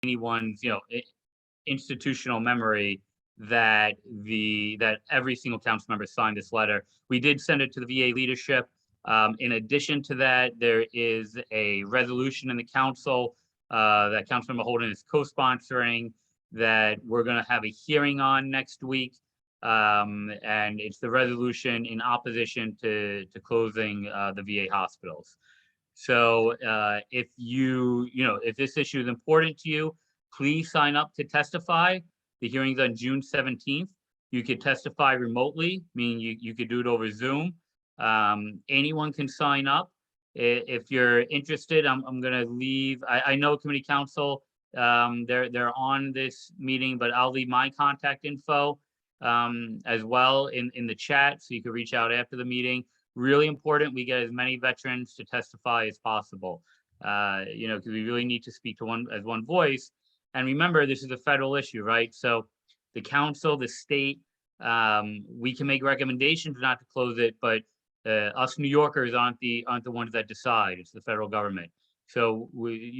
anyone's, institutional memory that every single council member signed this letter. We did send it to the VA leadership. In addition to that, there is a resolution in the council that Councilmember Holden is co-sponsoring that we're going to have a hearing on next week. And it's the resolution in opposition to closing the VA hospitals. So if this issue is important to you, please sign up to testify. The hearing's on June 17th. You could testify remotely, meaning you could do it over Zoom. Anyone can sign up. If you're interested, I'm going to leave. I know committee council, they're on this meeting, but I'll leave my contact info as well in the chat, so you can reach out after the meeting. Really important we get as many veterans to testify as possible, because we really need to speak to one voice. And remember, this is a federal issue, right? So the council, the state, we can make recommendations not to close it, but us New Yorkers aren't the ones that decide. It's the federal government. So we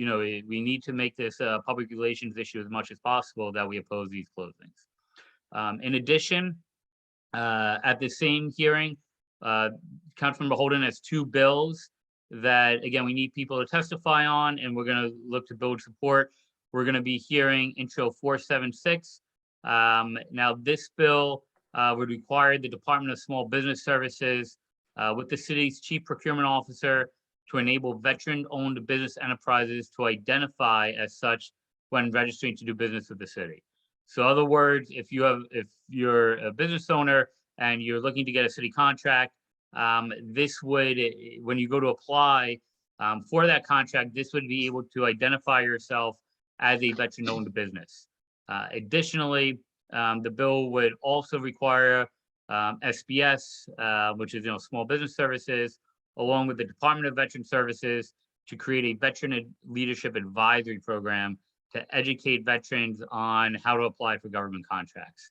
need to make this a public relations issue as much as possible that we oppose these closings. In addition, at the same hearing, Councilmember Holden has two bills that, again, we need people to testify on, and we're going to look to build support. We're going to be hearing Intro 476. Now, this bill would require the Department of Small Business Services with the city's chief procurement officer to enable veteran-owned business enterprises to identify as such when registering to do business with the city. So, in other words, if you're a business owner and you're looking to get a city contract, this would, when you go to apply for that contract, this would be able to identify yourself as a veteran-owned business. Additionally, the bill would also require SBS, which is Small Business Services, along with the Department of Veteran Services, to create a veteran leadership advisory program to educate veterans on how to apply for government contracts.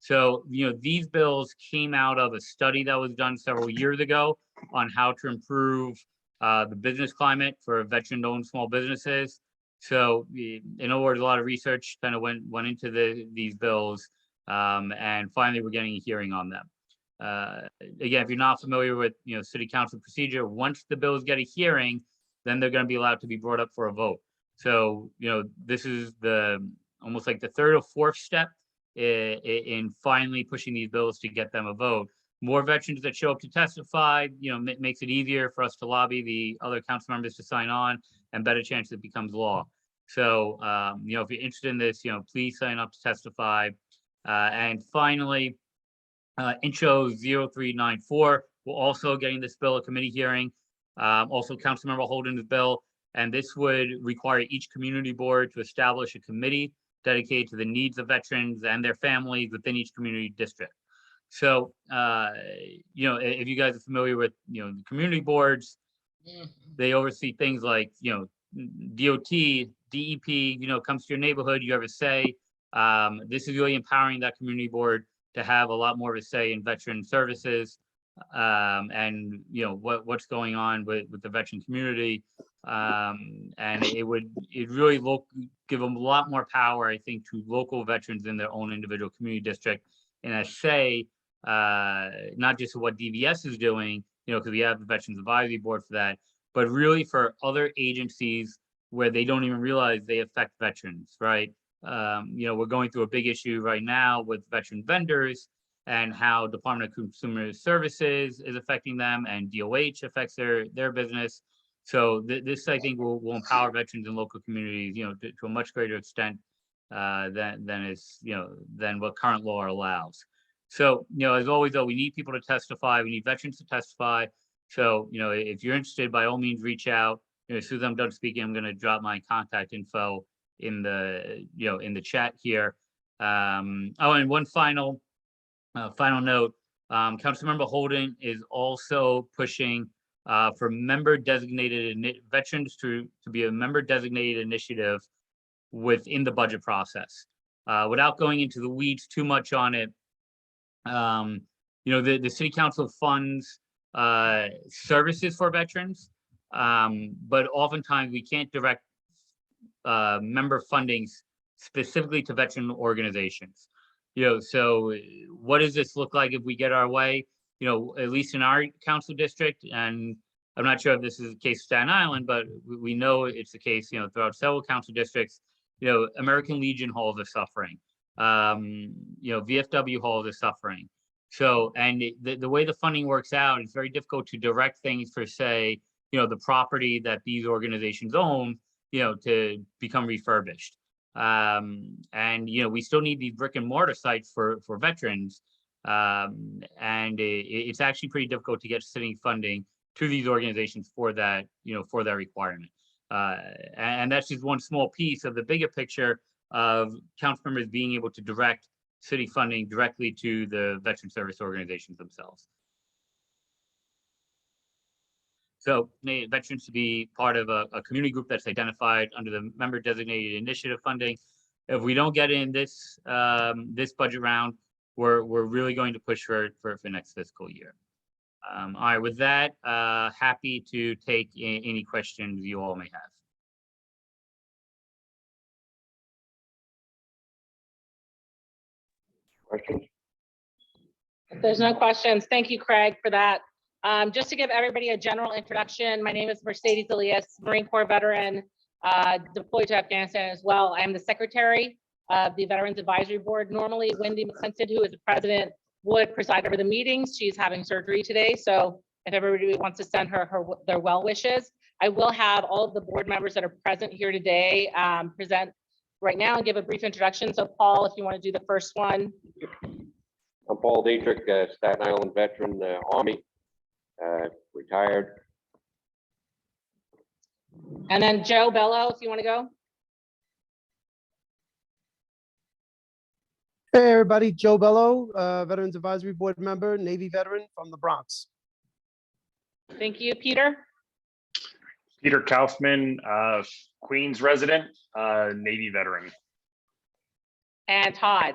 So, these bills came out of a study that was done several years ago on how to improve the business climate for veteran-owned small businesses. So, in other words, a lot of research kind of went into these bills, and finally we're getting a hearing on them. Again, if you're not familiar with city council procedure, once the bills get a hearing, then they're going to be allowed to be brought up for a vote. So, this is almost like the third or fourth step in finally pushing these bills to get them a vote. More veterans that show up to testify, makes it easier for us to lobby the other council members to sign on, and better chance it becomes law. So, if you're interested in this, please sign up to testify. And finally, Intro 0394, we're also getting this bill a committee hearing. Also, Councilmember Holden's bill, and this would require each community board to establish a committee dedicated to the needs of veterans and their families within each community district. So, if you guys are familiar with, the community boards, they oversee things like, DOT, DEP, comes to your neighborhood, you have a say. This is really empowering that community board to have a lot more of a say in veteran services, and what's going on with the veteran community, and it really give them a lot more power, I think, to local veterans in their own individual community district, and a say, not just what DVS is doing, because we have the Veterans Advisory Board for that, but really for other agencies where they don't even realize they affect veterans, right? We're going through a big issue right now with veteran vendors and how Department of Consumer Services is affecting them, and DOH affects their business. So this, I think, will empower veterans in local communities, to a much greater extent than what current law allows. So, as always, though, we need people to testify. We need veterans to testify. So, if you're interested, by all means, reach out. As soon as I'm done speaking, I'm going to drop my contact info in the chat here. And one final note, Councilmember Holden is also pushing for member designated veterans to be a member designated initiative within the budget process. Without going into the weeds too much on it, the city council funds services for veterans, but oftentimes we can't direct member fundings specifically to veteran organizations. So what does this look like if we get our way? At least in our council district, and I'm not sure if this is the case in Staten Island, but we know it's the case, throughout several council districts. American Legion halls are suffering. VFW halls are suffering. So, and the way the funding works out, it's very difficult to direct things for, say, the property that these organizations own, to become refurbished. And we still need these brick and mortar sites for veterans. And it's actually pretty difficult to get city funding to these organizations for that, for that requirement. And that's just one small piece of the bigger picture of council members being able to direct city funding directly to the veteran service organizations themselves. So veterans to be part of a community group that's identified under the member designated initiative funding. If we don't get in this this budget round, we're really going to push for next fiscal year. All right, with that, happy to take any questions you all may have. Questions? If there's no questions, thank you, Craig, for that. Just to give everybody a general introduction, my name is Mercedes Elias, Marine Corps veteran, deployed to Afghanistan as well. I am the secretary of the Veterans Advisory Board. Normally, Wendy McClinton, who is the president, would preside over the meetings. She's having surgery today, so if everybody wants to send her their well wishes, I will have all of the board members that are present here today present right now and give a brief introduction. So Paul, if you want to do the first one. I'm Paul Dietrich, Staten Island veteran, Army, retired. And then Joe Bello, if you want to go. Hey everybody, Joe Bello, Veterans Advisory Board member, Navy veteran from the Bronx. Thank you, Peter. Peter Kaufman, Queens resident, Navy veteran. And Todd.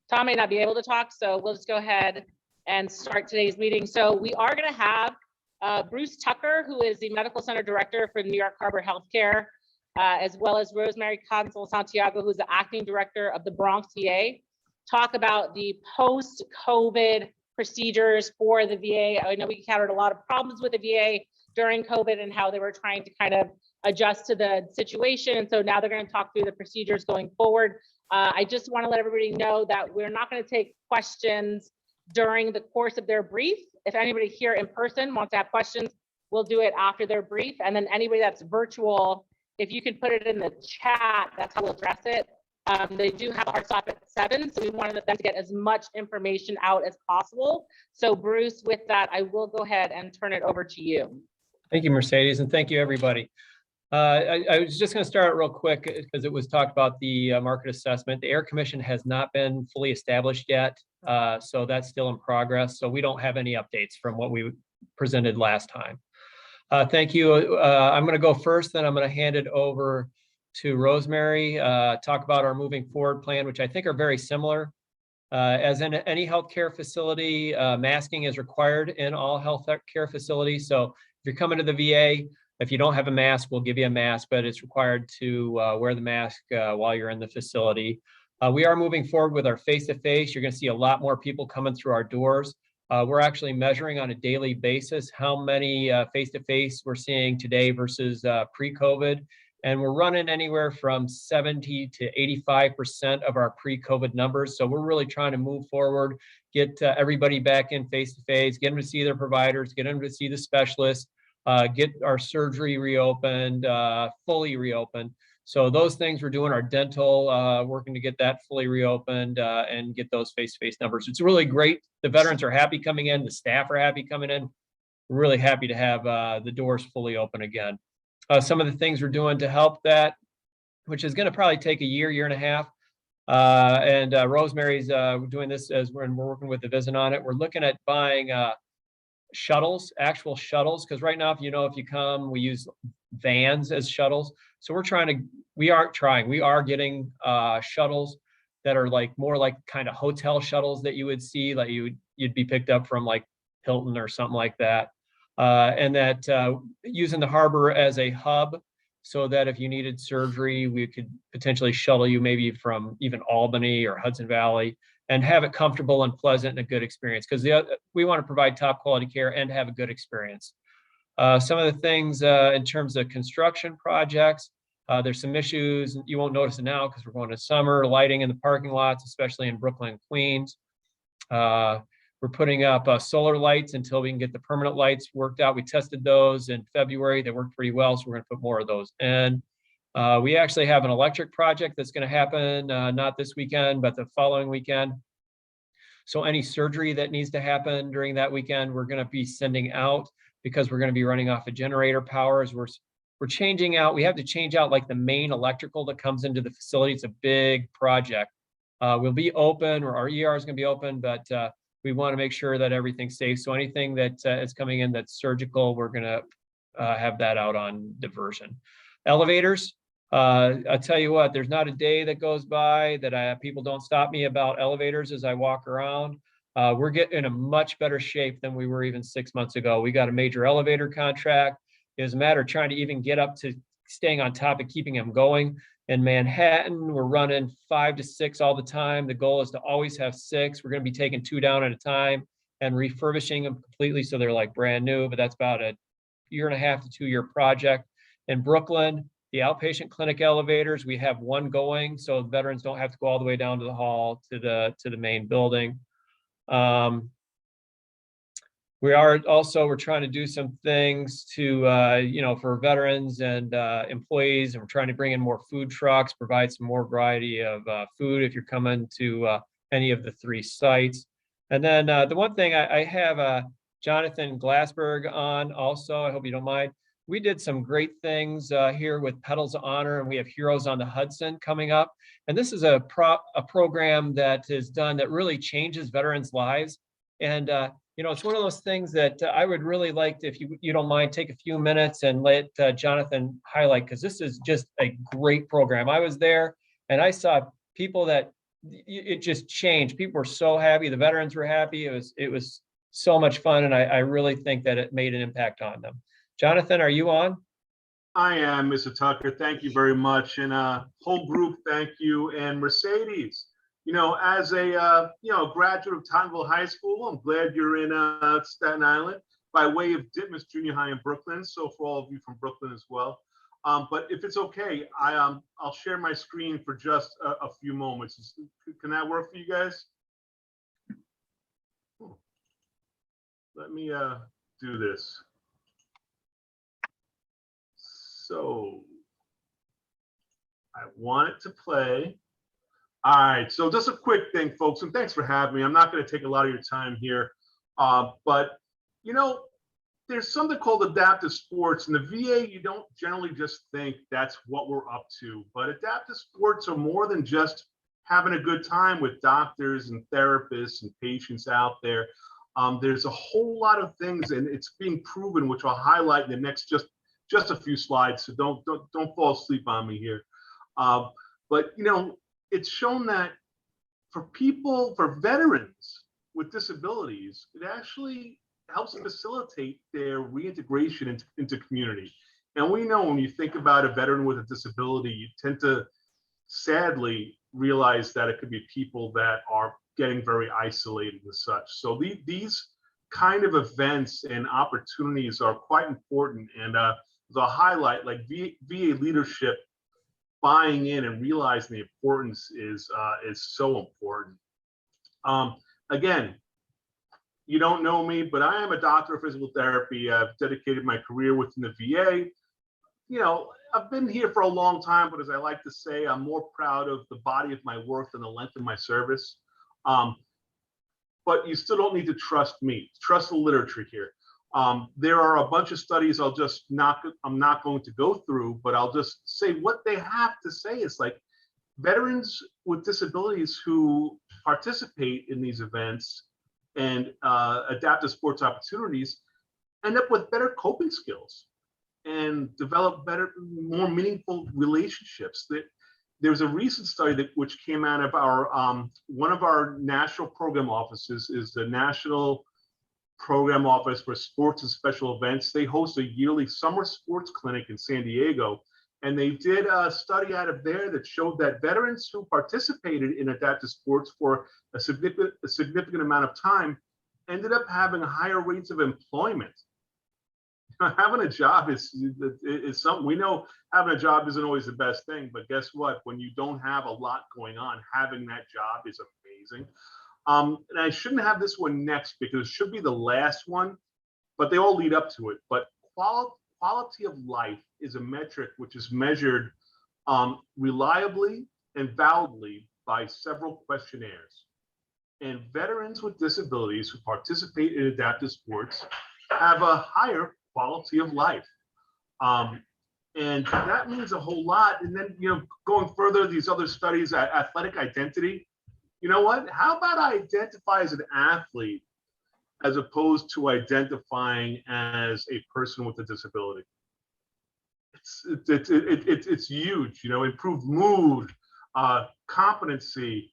Tom may not be able to talk, so we'll just go ahead and start today's meeting. So we are going to have Bruce Tucker, who is the medical center director for New York Harbor Healthcare, as well as Rosemary Consul Santiago, who's the acting director of the Bronx VA, talk about the post-COVID procedures for the VA. I know we encountered a lot of problems with the VA during COVID and how they were trying to kind of adjust to the situation. And so now they're going to talk through the procedures going forward. I just want to let everybody know that we're not going to take questions during the course of their brief. If anybody here in person wants to have questions, we'll do it after their brief. And then anybody that's virtual, if you could put it in the chat, that's how we'll address it. They do have a hard stop at 7, so we wanted them to get as much information out as possible. So Bruce, with that, I will go ahead and turn it over to you. Thank you, Mercedes, and thank you, everybody. I was just going to start real quick because it was talked about the market assessment. The Air Commission has not been fully established yet, so that's still in progress. So we don't have any updates from what we presented last time. Thank you. I'm going to go first, then I'm going to hand it over to Rosemary, talk about our moving forward plan, which I think are very similar. As in any healthcare facility, masking is required in all healthcare facilities. So if you're coming to the VA, if you don't have a mask, we'll give you a mask, but it's required to wear the mask while you're in the facility. We are moving forward with our face-to-face. You're going to see a lot more people coming through our doors. We're actually measuring on a daily basis how many face-to-face we're seeing today versus pre-COVID. And we're running anywhere from 70 to 85% of our pre-COVID numbers. So we're really trying to move forward, get everybody back in face-to-face, get them to see their providers, get them to see the specialists, get our surgery reopened, fully reopened. So those things we're doing, our dental, working to get that fully reopened and get those face-to-face numbers. It's really great. The veterans are happy coming in. The staff are happy coming in. We're really happy to have the doors fully open again. Some of the things we're doing to help that, which is going to probably take a year, year and a half. And Rosemary's doing this as we're working with the Division on it. We're looking at buying shuttles, actual shuttles, because right now, if you come, we use vans as shuttles. So we are getting shuttles that are more like kind of hotel shuttles that you would see, like you'd be picked up from like Hilton or something like that. And that using the harbor as a hub so that if you needed surgery, we could potentially shuttle you maybe from even Albany or Hudson Valley and have it comfortable and pleasant and a good experience, because we want to provide top quality care and have a good experience. Some of the things in terms of construction projects, there's some issues. You won't notice it now because we're going to summer, lighting in the parking lots, especially in Brooklyn and Queens. We're putting up solar lights until we can get the permanent lights worked out. We tested those in February. They worked pretty well, so we're going to put more of those in. We actually have an electric project that's going to happen, not this weekend, but the following weekend. So any surgery that needs to happen during that weekend, we're going to be sending out, because we're going to be running off of generator power. As we're changing out. We have to change out like the main electrical that comes into the facility. It's a big project. We'll be open, or our ER is going to be open, but we want to make sure that everything's safe. So anything that is coming in that's surgical, we're going to have that out on diversion. Elevators. I'll tell you what, there's not a day that goes by that people don't stop me about elevators as I walk around. We're getting in a much better shape than we were even 6 months ago. We got a major elevator contract. It was a matter of trying to even get up to staying on top of keeping them going. In Manhattan, we're running 5 to 6 all the time. The goal is to always have 6. We're going to be taking 2 down at a time and refurbishing them completely so they're like brand new, but that's about a 1.5 to 2 year project. In Brooklyn, the outpatient clinic elevators, we have 1 going, so veterans don't have to go all the way down to the hall to the main building. We're trying to do some things to, for veterans and employees, and we're trying to bring in more food trucks, provide some more variety of food if you're coming to any of the 3 sites. And then the one thing I have Jonathan Glassberg on also, I hope you don't mind. We did some great things here with Pedals of Honor, and we have Heroes on the Hudson coming up. And this is a program that is done that really changes veterans' lives. And it's one of those things that I would really like to, if you don't mind, take a few minutes and let Jonathan highlight, because this is just a great program. I was there and I saw people that it just changed. People were so happy. The veterans were happy. It was so much fun. And I really think that it made an impact on them. Jonathan, are you on? I am, Mr. Tucker. Thank you very much. And whole group, thank you. And Mercedes, as a graduate of Tottenville High School, I'm glad you're in Staten Island by way of Ditmas Junior High in Brooklyn. So for all of you from Brooklyn as well. But if it's okay, I'll share my screen for just a few moments. Can that work for you guys? Let me do this. So I want it to play. All right, so just a quick thing, folks, and thanks for having me. I'm not going to take a lot of your time here, but there's something called adaptive sports. In the VA, you don't generally just think that's what we're up to, but adaptive sports are more than just having a good time with doctors and therapists and patients out there. There's a whole lot of things, and it's being proven, which I'll highlight in the next just a few slides, so don't fall asleep on me here. But it's shown that for veterans with disabilities, it actually helps facilitate their reintegration into community. And we know when you think about a veteran with a disability, you tend to sadly realize that it could be people that are getting very isolated and such. So these kind of events and opportunities are quite important. And the highlight, like VA leadership buying in and realizing the importance is so important. Again, you don't know me, but I am a doctor of physical therapy. I've dedicated my career within the VA. I've been here for a long time, but as I like to say, I'm more proud of the body of my work than the length of my service. But you still don't need to trust me. Trust the literature here. There are a bunch of studies I'm not going to go through, but I'll just say what they have to say is like veterans with disabilities who participate in these events and adaptive sports opportunities end up with better coping skills and develop better, more meaningful relationships. There's a recent study which came out of our one of our national program offices is the National program office for sports and special events. They host a yearly summer sports clinic in San Diego. And they did a study out of there that showed that veterans who participated in adaptive sports for a significant amount of time ended up having higher rates of employment. Having a job is something we know. Having a job isn't always the best thing, but guess what? When you don't have a lot going on, having that job is amazing. And I shouldn't have this one next because it should be the last one, but they all lead up to it. But quality of life is a metric which is measured reliably and validly by several questionnaires. And veterans with disabilities who participate in adaptive sports have a higher quality of life. And that means a whole lot. And then, going further, these other studies, athletic identity, you know what? How about I identify as an athlete as opposed to identifying as a person with a disability? It's huge, improved mood, competency,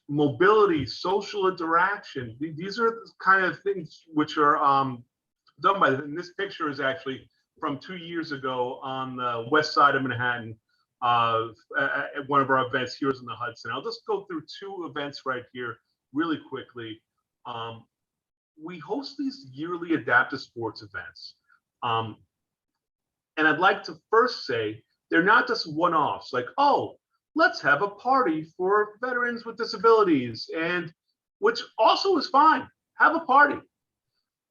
mobility, social interaction. These are the kind of things which are done by, and this picture is actually from 2 years ago on the west side of Manhattan at one of our events, Heroes on the Hudson. I'll just go through 2 events right here really quickly. We host these yearly adaptive sports events. And I'd like to first say, they're not just one-offs, like, oh, let's have a party for veterans with disabilities, and which also is fine, have a party.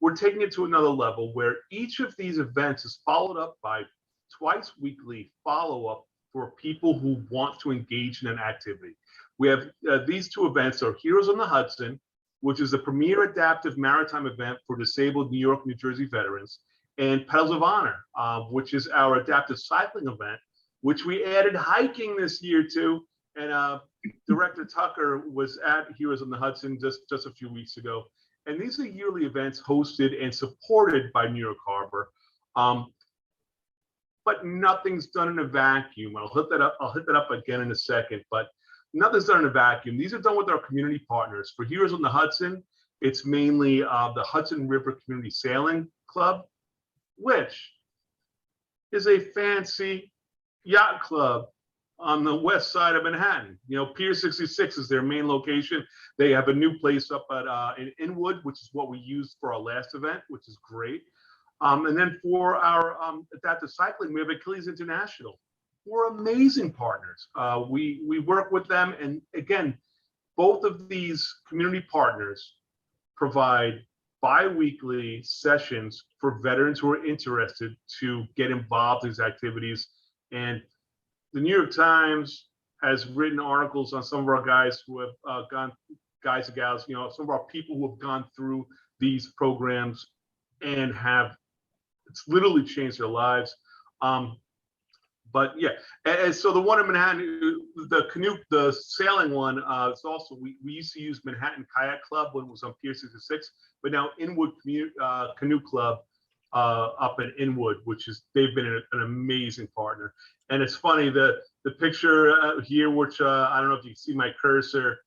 We're taking it to another level where each of these events is followed up by twice weekly follow-up for people who want to engage in an activity. We have these 2 events are Heroes on the Hudson, which is the premier adaptive maritime event for disabled New York, New Jersey veterans, and Pedals of Honor, which is our adaptive cycling event, which we added hiking this year too. And Director Tucker was at Heroes on the Hudson just a few weeks ago. And these are yearly events hosted and supported by New York Harbor. But nothing's done in a vacuum. I'll hit that up again in a second, but nothing's done in a vacuum. These are done with our community partners. For Heroes on the Hudson, it's mainly the Hudson River Community Sailing Club, which is a fancy yacht club on the west side of Manhattan. Pier 66 is their main location. They have a new place up at in Inwood, which is what we used for our last event, which is great. And then for our adaptive cycling, we have Achilles International. We're amazing partners. We work with them, and again, both of these community partners provide bi-weekly sessions for veterans who are interested to get involved in these activities. And the New York Times has written articles on some of our guys who have guys and gals, some of our people who have gone through these programs and it's literally changed their lives. But yeah, and so the one in Manhattan, the sailing one, it's also, we used to use Manhattan Kayak Club when it was on Pier 66, but now Inwood Canoe Club up in Inwood, they've been an amazing partner. And it's funny, the picture here, which I don't know if you can see my cursor,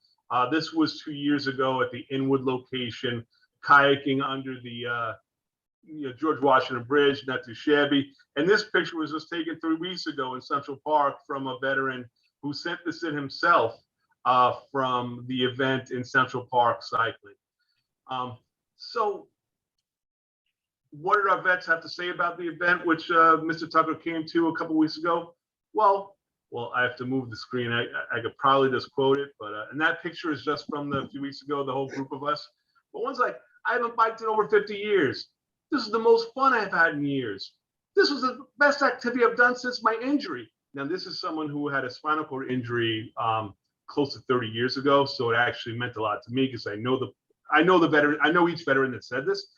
this was 2 years ago at the Inwood location, kayaking under the George Washington Bridge, not too shabby. And this picture was just taken 3 weeks ago in Central Park from a veteran who sent this in himself from the event in Central Park cycling. So what did our vets have to say about the event, which Mr. Tucker came to a couple weeks ago? Well, I have to move the screen. I could probably just quote it, but and that picture is just from a few weeks ago, the whole group of us. But one's like, I haven't biked in over 50 years. This is the most fun I've had in years. This was the best activity I've done since my injury. Now, this is someone who had a spinal cord injury close to 30 years ago. So it actually meant a lot to me because I know the veteran, I know each veteran that said this.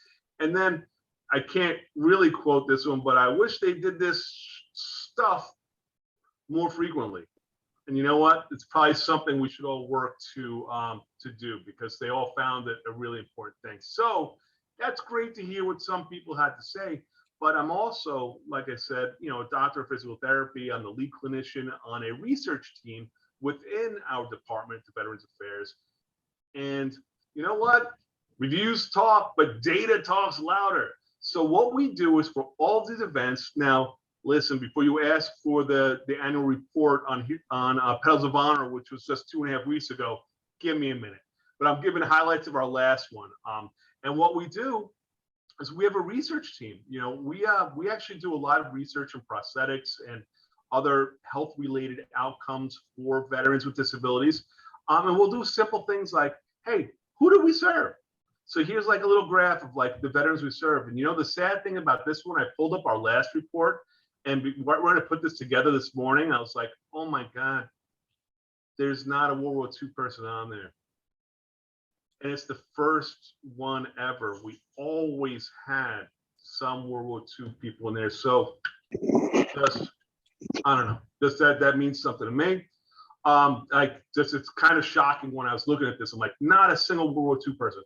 And then I can't really quote this one, but I wish they did this stuff more frequently. And you know what? It's probably something we should all work to do, because they all found it a really important thing. So that's great to hear what some people had to say. But I'm also, like I said, a doctor of physical therapy. I'm the lead clinician on a research team within our department of Veterans Affairs. And you know what? reviews talk, but data talks louder. So what we do is for all these events, now listen, before you ask for the annual report on Pedals of Honor, which was just 2.5 weeks ago, give me a minute. But I'm giving highlights of our last one. And what we do is we have a research team. You know, we actually do a lot of research in prosthetics and other health-related outcomes for veterans with disabilities. And we'll do simple things like, hey, who do we serve? So here's like a little graph of like the veterans we serve. And you know, the sad thing about this one, I pulled up our last report, and we're going to put this together this morning. I was like, oh my God, there's not a World War II person on there. And it's the first one ever. We always had some World War II people in there. So just, I don't know, just that means something to me. It's kind of shocking when I was looking at this. I'm like, not a single World War II person.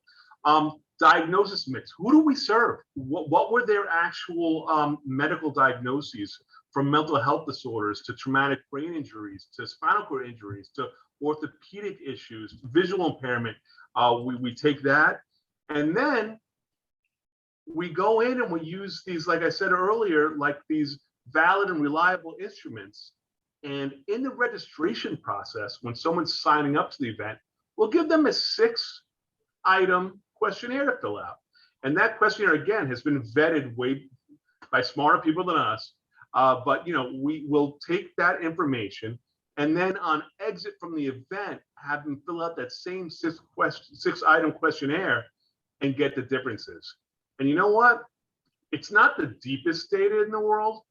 Diagnosis mix. Who do we serve? What were their actual medical diagnoses, from mental health disorders to traumatic brain injuries to spinal cord injuries to orthopedic issues, visual impairment? We take that, and then we go in and we use these, like I said earlier, like these valid and reliable instruments. And in the registration process, when someone's signing up to the event, we'll give them a 6-item questionnaire to fill out. And that questionnaire, again, has been vetted by smarter people than us. But, you know, we will take that information and then on exit from the event, have them fill out that same 6-item questionnaire and get the differences. And you know what? It's not the deepest data in the world,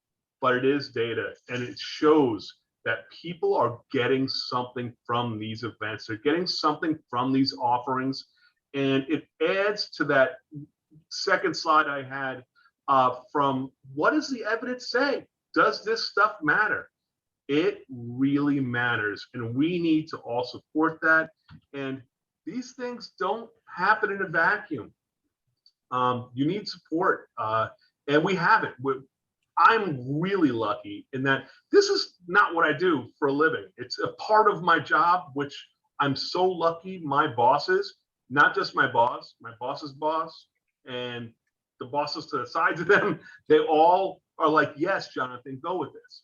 but it is data. And it shows that people are getting something from these events. They're getting something from these offerings. And it adds to that second slide I had from what does the evidence say? Does this stuff matter? It really matters. And we need to all support that. And these things don't happen in a vacuum. You need support. And we have it. I'm really lucky in that this is not what I do for a living. It's a part of my job, which I'm so lucky my bosses, not just my boss's boss, and the bosses to the sides of them, they all are like, yes, Jonathan, go with this.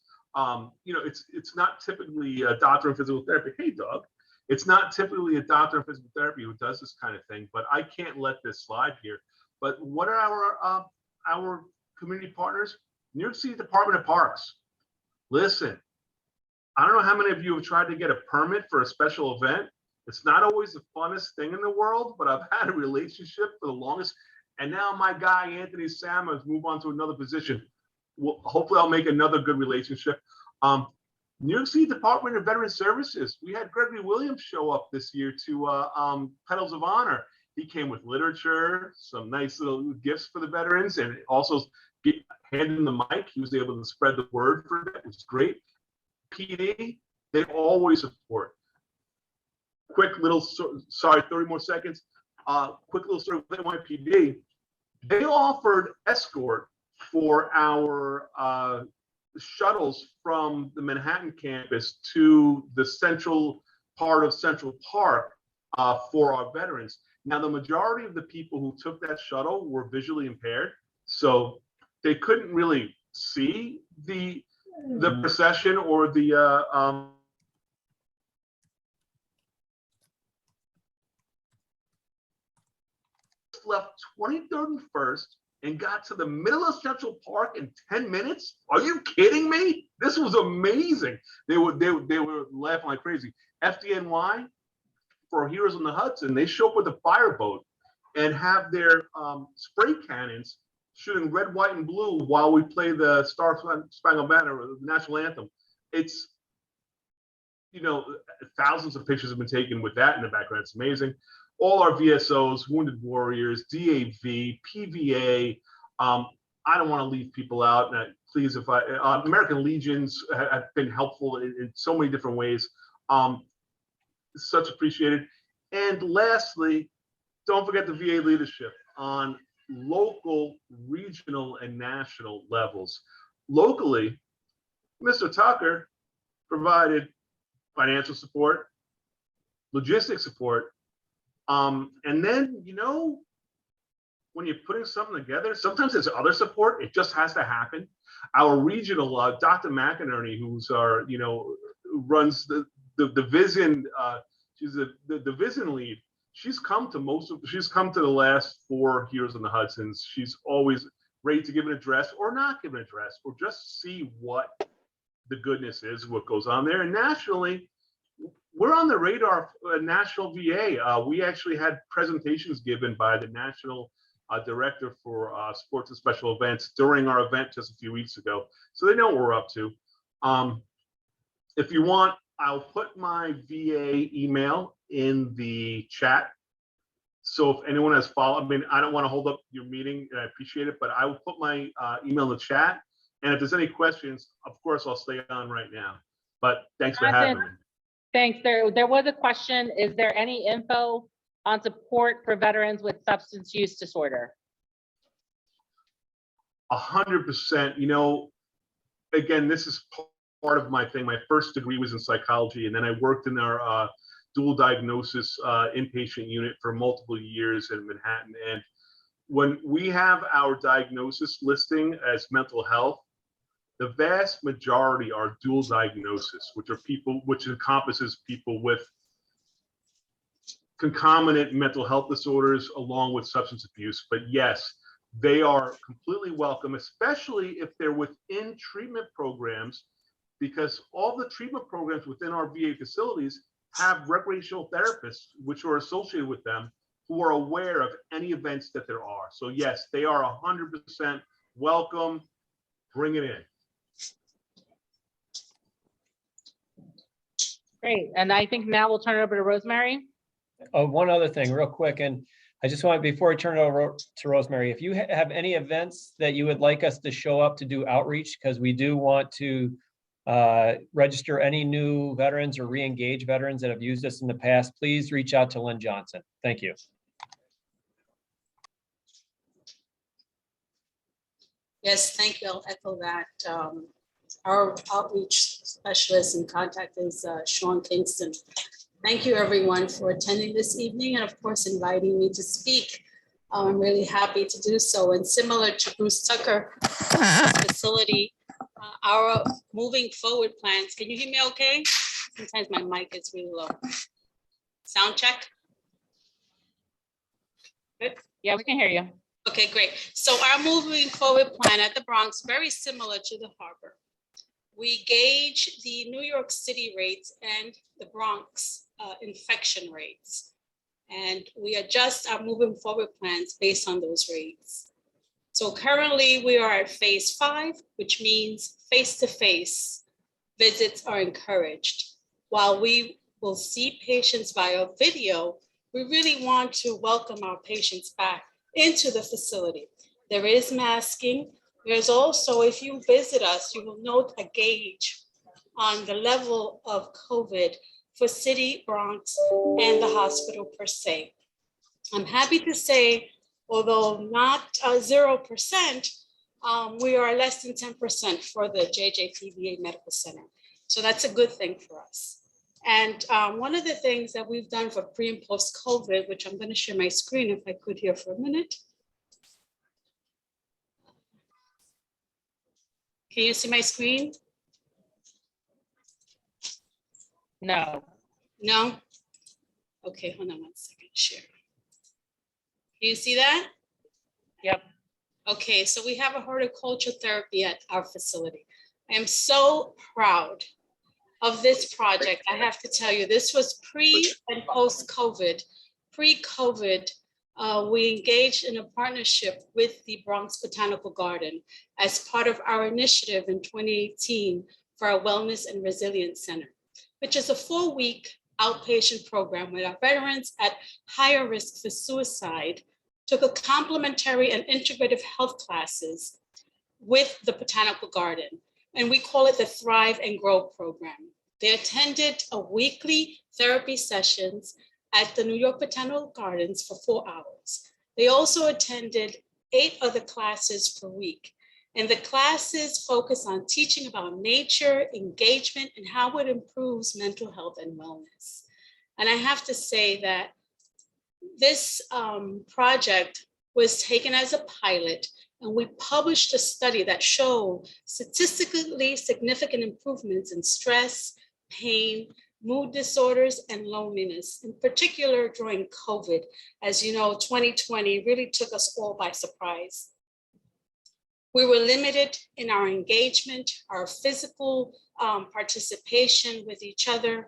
You know, it's not typically a doctor in physical therapy. Hey, Doug. It's not typically a doctor in physical therapy who does this kind of thing, but I can't let this slide here. But what are our community partners? New York City Department of Parks. Listen, I don't know how many of you have tried to get a permit for a special event. It's not always the funnest thing in the world, but I've had a relationship for the longest. And now my guy, Anthony Sam, has moved on to another position. Well, hopefully I'll make another good relationship. New York City Department of Veteran Services. We had Gregory Williams show up this year to Pedals of Honor. He came with literature, some nice little gifts for the veterans, and also handed him the mic. He was able to spread the word for that. It was great. PD, they always support. Quick little, sorry, 30 more seconds. Quick little story with NYPD. They offered escort for our shuttles from the Manhattan campus to the central part of Central Park for our veterans. Now, the majority of the people who took that shuttle were visually impaired, so they couldn't really see the procession or the left 23rd and 1st and got to the middle of Central Park in 10 minutes. Are you kidding me? This was amazing. They were laughing like crazy. FDNY for Heroes on the Hudson, they show up with a fireboat and have their spray cannons shooting red, white, and blue while we play the Star Spangled Banner or the national anthem. It's, you know, thousands of pictures have been taken with that in the background. It's amazing. All our VSOs, Wounded Warriors, DAV, PVA. I don't want to leave people out. Please, if American Legions have been helpful in so many different ways. Such appreciated. And lastly, don't forget the VA leadership on local, regional, and national levels. Locally, Mr. Tucker provided financial support, logistics support, and then, you know, when you're putting something together, sometimes there's other support. It just has to happen. Our regional, Dr. McInerney, who's our, runs the Vision, she's the Vision lead. She's come to the last 4 years in the Hudsons. She's always ready to give an address or not give an address or just see what the goodness is, what goes on there. And nationally, we're on the radar of national VA. We actually had presentations given by the national director for sports and special events during our event just a few weeks ago. So they know what we're up to. If you want, I'll put my VA email in the chat. So if anyone has followed, I don't want to hold up your meeting, and I appreciate it, but I will put my email in the chat. And if there's any questions, of course, I'll stay on right now. But thanks for having me. Thanks. There was a question. Is there any info on support for veterans with substance use disorder? 100%. Again, this is part of my thing. My first degree was in psychology, and then I worked in our dual diagnosis inpatient unit for multiple years in Manhattan. And when we have our diagnosis listing as mental health, the vast majority are dual diagnosis, which encompasses people with concomitant mental health disorders along with substance abuse. But yes, they are completely welcome, especially if they're within treatment programs, because all the treatment programs within our VA facilities have recreational therapists which are associated with them who are aware of any events that there are. So yes, they are 100% welcome. Bring it in. Great. And I think now we'll turn it over to Rosemary. Oh, one other thing real quick. And I just want, before I turn it over to Rosemary, if you have any events that you would like us to show up to do outreach, because we do want to register any new veterans or re-engage veterans that have used us in the past, please reach out to Lynn Johnson. Thank you. Yes, thank you. I'll echo that. Our outreach specialist and contact is Sean Kingston. Thank you everyone for attending this evening and of course inviting me to speak. I'm really happy to do so. And similar to Bruce Tucker facility, our moving forward plans. Can you hear me okay? Sometimes my mic is really low. Sound check? Good. Yeah, we can hear you. Okay, great. So our moving forward plan at the Bronx, very similar to the harbor. We gauge the New York City rates and the Bronx infection rates. And we adjust our moving forward plans based on those rates. So currently we are at phase 5, which means face-to-face visits are encouraged. While we will see patients via video, we really want to welcome our patients back into the facility. There is masking. There's also, if you visit us, you will note a gauge on the level of COVID for city, Bronx, and the hospital per se. I'm happy to say, although not 0%, we are less than 10% for the JJPVA Medical Center. So that's a good thing for us. And one of the things that we've done for pre and post COVID, which I'm going to share my screen if I could here for a minute. Can you see my screen? No. No? Okay, hold on one second, share. Can you see that? Yep. Okay, so we have a horticulture therapy at our facility. I am so proud of this project. I have to tell you, this was pre and post COVID. Pre-COVID, we engaged in a partnership with the Bronx Botanical Garden as part of our initiative in 2018 for our Wellness and Resilience Center, which is a 4-week outpatient program where our veterans at higher risk for suicide took a complementary and integrative health classes with the Botanical Garden. And we call it the Thrive and Grow program. They attended a weekly therapy sessions at the New York Botanical Gardens for 4 hours. They also attended 8 other classes per week. And the classes focus on teaching about nature, engagement, and how it improves mental health and wellness. And I have to say that this project was taken as a pilot, and we published a study that showed statistically significant improvements in stress, pain, mood disorders, and loneliness, in particular during COVID. As you know, 2020 really took us all by surprise. We were limited in our engagement, our physical participation with each other.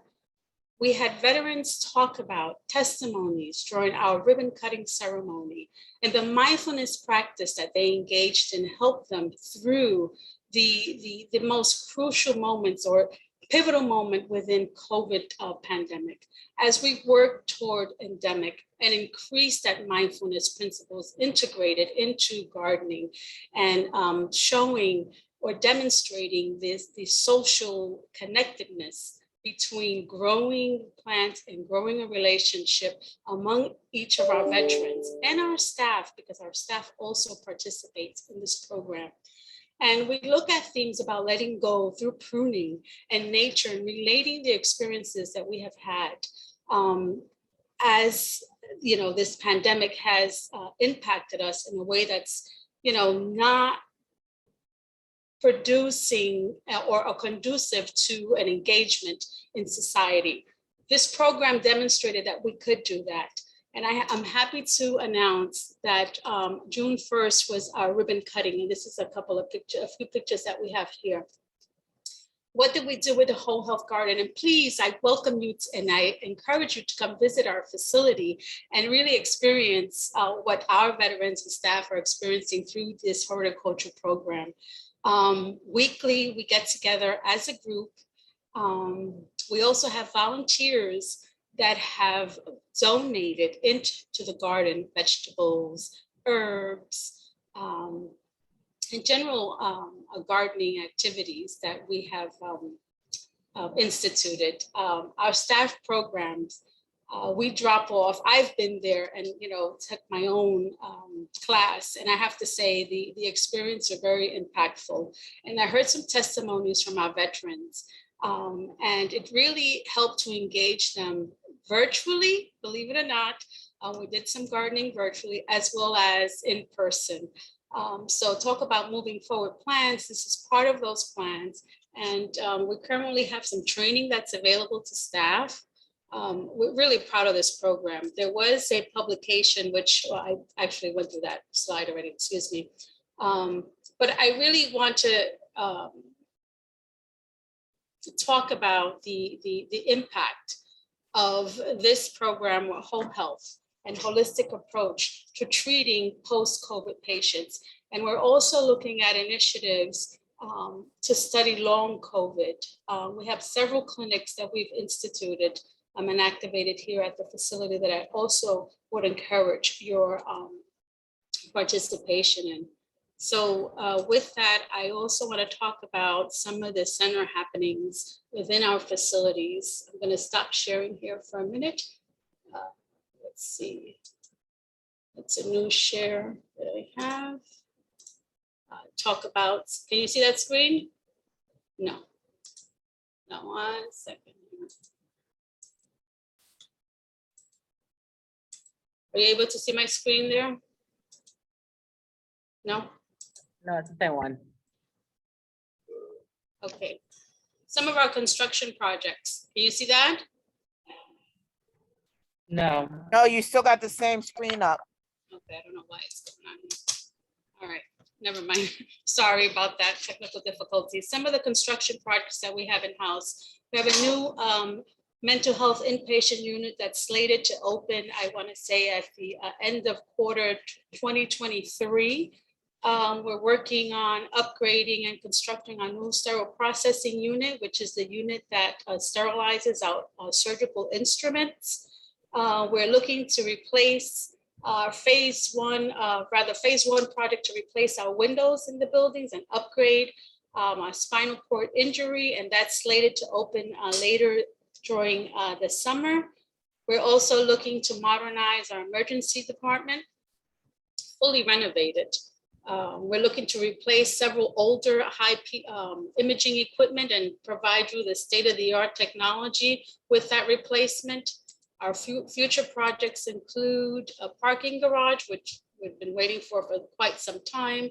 We had veterans talk about testimonies during our ribbon cutting ceremony and the mindfulness practice that they engaged in helped them through the most crucial moments or pivotal moment within COVID pandemic. As we work toward endemic and increase that mindfulness principles integrated into gardening and showing or demonstrating the social connectedness between growing plants and growing a relationship among each of our veterans and our staff, because our staff also participates in this program. And we look at themes about letting go through pruning and nature and relating the experiences that we have had as, you know, this pandemic has impacted us in a way that's, you know, not producing or conducive to an engagement in society. This program demonstrated that we could do that. And I'm happy to announce that June 1st was our ribbon cutting. And this is a few pictures that we have here. What did we do with the Whole Health Garden? And please, I welcome you and I encourage you to come visit our facility and really experience what our veterans and staff are experiencing through this horticulture program. Weekly, we get together as a group. We also have volunteers that have donated into the garden vegetables, herbs, in general gardening activities that we have instituted. Our staff programs, we drop off. I've been there and, you know, took my own class, and I have to say the experience are very impactful. And I heard some testimonies from our veterans, and it really helped to engage them virtually, believe it or not. We did some gardening virtually as well as in person. So talk about moving forward plans. This is part of those plans. And we currently have some training that's available to staff. We're really proud of this program. There was a publication, which I actually went through that slide already, excuse me. But I really want to talk about the impact of this program, Whole Health and holistic approach to treating post-COVID patients. And we're also looking at initiatives to study long COVID. We have several clinics that we've instituted and activated here at the facility that I also would encourage your participation in. So with that, I also want to talk about some of the center happenings within our facilities. I'm going to stop sharing here for a minute. Let's see. It's a new share that I have. Talk about, can you see that screen? No. No, 1 second. Are you able to see my screen there? No? No, it's the same one. Okay. Some of our construction projects. Can you see that? No. No, you still got the same screen up. Okay, I don't know why it's going on here. All right, never mind. Sorry about that technical difficulty. Some of the construction projects that we have in-house, we have a new mental health inpatient unit that's slated to open, I want to say at the end of quarter 2023. We're working on upgrading and constructing our new sterile processing unit, which is the unit that sterilizes our surgical instruments. We're looking to replace phase one project to replace our windows in the buildings and upgrade our spinal cord injury, and that's slated to open later during the summer. We're also looking to modernize our emergency department, fully renovated. We're looking to replace several older high imaging equipment and provide you the state-of-the-art technology with that replacement. Our future projects include a parking garage, which we've been waiting for quite some time.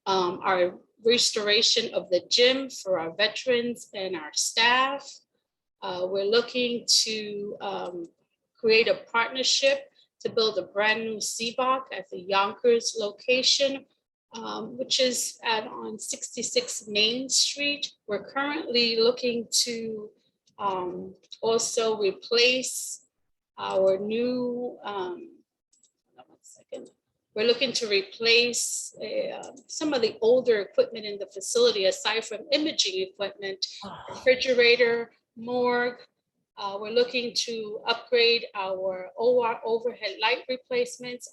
Our restoration of the gym for our veterans and our staff. We're looking to create a partnership to build a brand new CBOC at the Yonkers location, which is on 66 Main Street. We're currently looking to also replace our new, hold on 1 second. We're looking to replace some of the older equipment in the facility, aside from imaging equipment, refrigerator, morgue. We're looking to upgrade our OR overhead light replacements,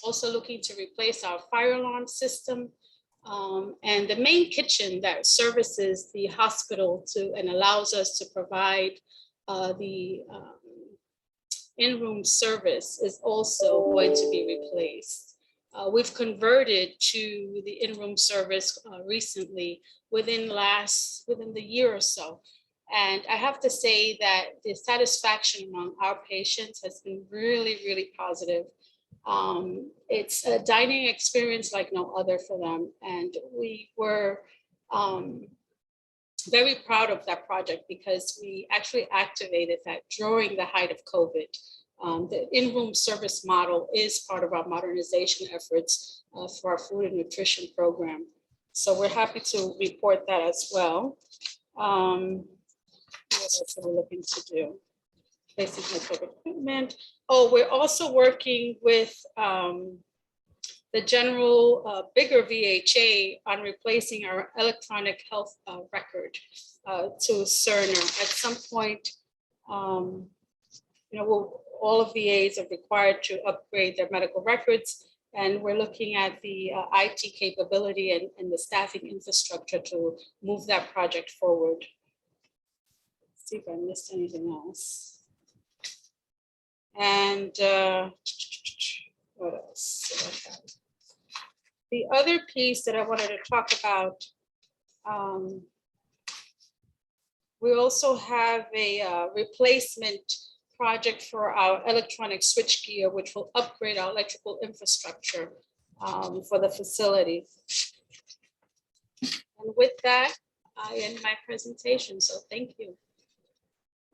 also looking to replace our fire alarm system, and the main kitchen that services the hospital and allows us to provide the in-room service is also going to be replaced. We've converted to the in-room service recently within the year or so. And I have to say that the satisfaction among our patients has been really, really positive. It's a dining experience like no other for them. And we were very proud of that project because we actually activated that during the height of COVID. The in-room service model is part of our modernization efforts for our food and nutrition program. So we're happy to report that as well. What else are we looking to do? Placing equipment. Oh, we're also working with the general bigger VHA on replacing our electronic health record to Cerner. At some point, all of VAs are required to upgrade their medical records, and we're looking at the IT capability and the staffing infrastructure to move that project forward. Let's see if I missed anything else. And what else? The other piece that I wanted to talk about, we also have a replacement project for our electronic switchgear, which will upgrade our electrical infrastructure for the facility. And with that, I end my presentation. So thank you.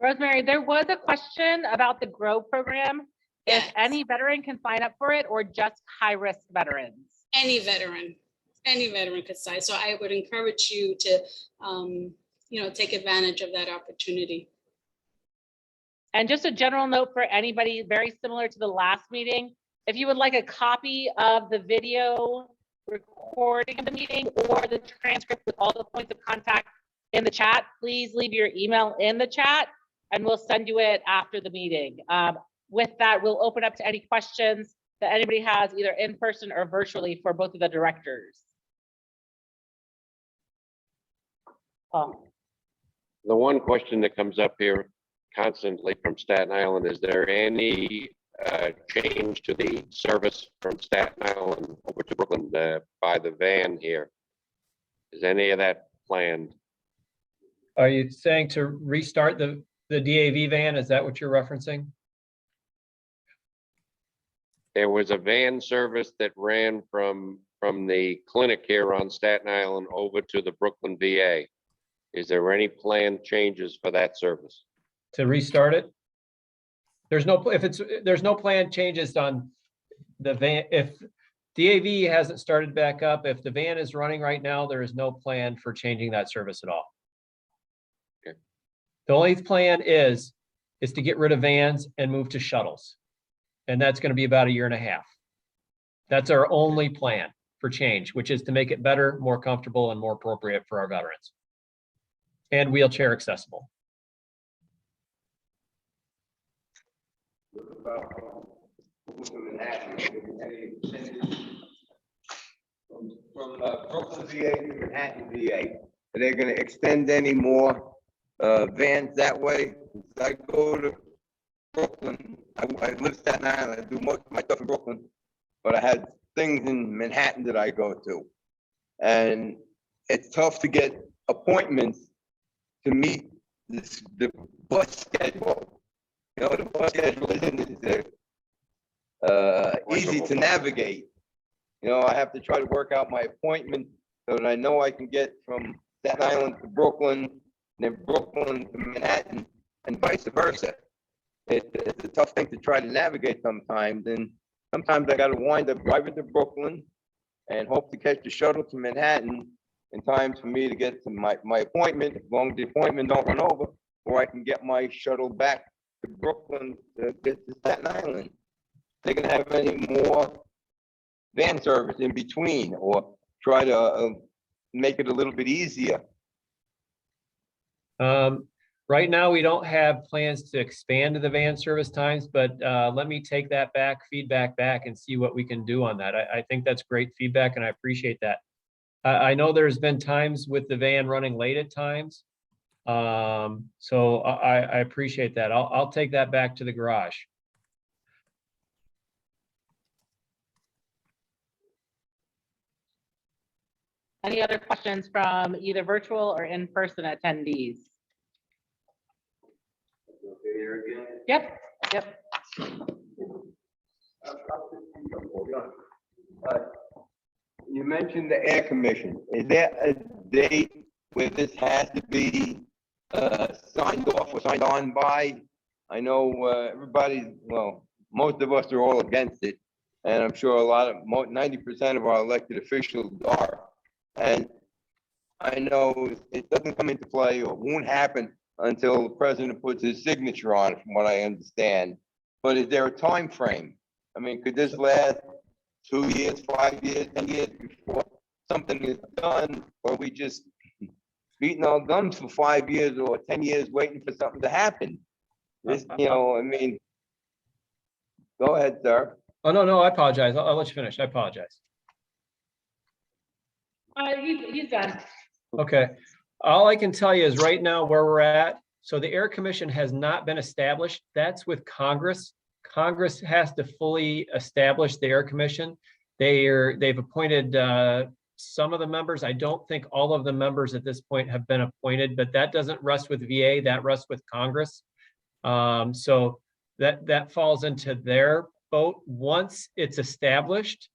Rosemary, there was a question about the GROW program. Yes. If any veteran can sign up for it or just high-risk veterans? Any veteran could sign. So I would encourage you to, take advantage of that opportunity. And just a general note for anybody, very similar to the last meeting, if you would like a copy of the video recording of the meeting or the transcript with all the points of contact in the chat, please leave your email in the chat and we'll send you it after the meeting. With that, we'll open up to any questions that anybody has either in person or virtually for both of the directors. The one question that comes up here constantly from Staten Island, is there any change to the service from Staten Island over to Brooklyn by the van here? Is any of that planned? Are you saying to restart the DAV van? Is that what you're referencing? There was a van service that ran from the clinic here on Staten Island over to the Brooklyn VA. Is there any planned changes for that service? To restart it? There's no planned changes on the van. If DAV hasn't started back up, if the van is running right now, there is no plan for changing that service at all. Okay. The only plan is to get rid of vans and move to shuttles. And that's going to be about 1.5 years. That's our only plan for change, which is to make it better, more comfortable, and more appropriate for our veterans. And wheelchair accessible. From Brooklyn VA to Manhattan VA, are they going to extend any more vans that way? I go to Brooklyn. I live in Staten Island. I do most of my stuff in Brooklyn, but I had things in Manhattan that I go to, and it's tough to get appointments to meet the bus schedule. The bus schedule isn't easy to navigate. You know, I have to try to work out my appointment so that I know I can get from Staten Island to Brooklyn, then Brooklyn to Manhattan, and vice versa. It's a tough thing to try to navigate sometimes, and sometimes I gotta wind up driving to Brooklyn and hope to catch the shuttle to Manhattan in time for me to get to my appointment, as long as the appointment don't run over, or I can get my shuttle back to Brooklyn to get to Staten Island. They're gonna have any more van service in between, or try to make it a little bit easier. Right now, we don't have plans to expand the van service times, but let me take that feedback back and see what we can do on that. I think that's great feedback and I appreciate that. I know there's been times with the van running late at times. So I appreciate that. I'll take that back to the garage. Any other questions from either virtual or in-person attendees? Yep, yep. You mentioned the air commission. Is there a date where this has to be signed off or signed on by? I know everybody, well, most of us are all against it. And I'm sure 90% of our elected officials are. And I know it doesn't come into play or won't happen until the president puts his signature on it, from what I understand. But is there a time frame? I mean, could this last 2 years, 5 years, 10 years before something is done? Or we just beating our guns for 5 years or 10 years waiting for something to happen? This, you know, I mean, go ahead, sir. Oh, no, I apologize. I'll let you finish. I apologize. He's done. Okay. All I can tell you is right now where we're at. So the Air Commission has not been established. That's with Congress. Congress has to fully establish the Air Commission. They've appointed some of the members. I don't think all of the members at this point have been appointed, but that doesn't rest with VA. That rests with Congress. So that falls into their boat. Once it's established,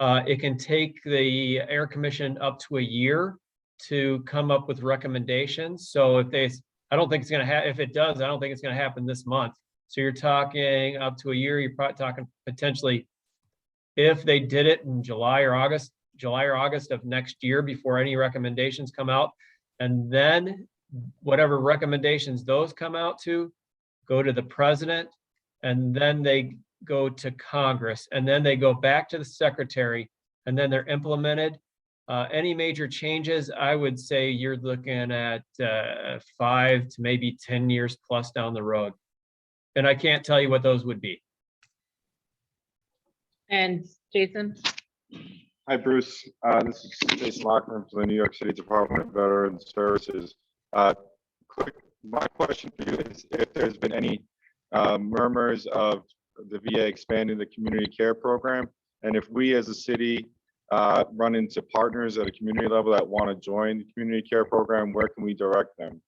it can take the Air Commission up to a year to come up with recommendations. So I don't think it's going to happen. If it does, I don't think it's going to happen this month. So you're talking up to a year. You're probably talking potentially, if they did it in July or August of next year before any recommendations come out, and then whatever recommendations those come out to go to the president, and then they go to Congress, and then they go back to the secretary, and then they're implemented. Any major changes, I would say you're looking at 5 to maybe 10 years plus down the road. And I can't tell you what those would be. And Jason? Hi, Bruce. This is Jason Lockman from the New York City Department of Veterans Services. My question for you is if there's been any murmurs of the VA expanding the community care program, and if we as a city run into partners at a community level that want to join the community care program, where can we direct them?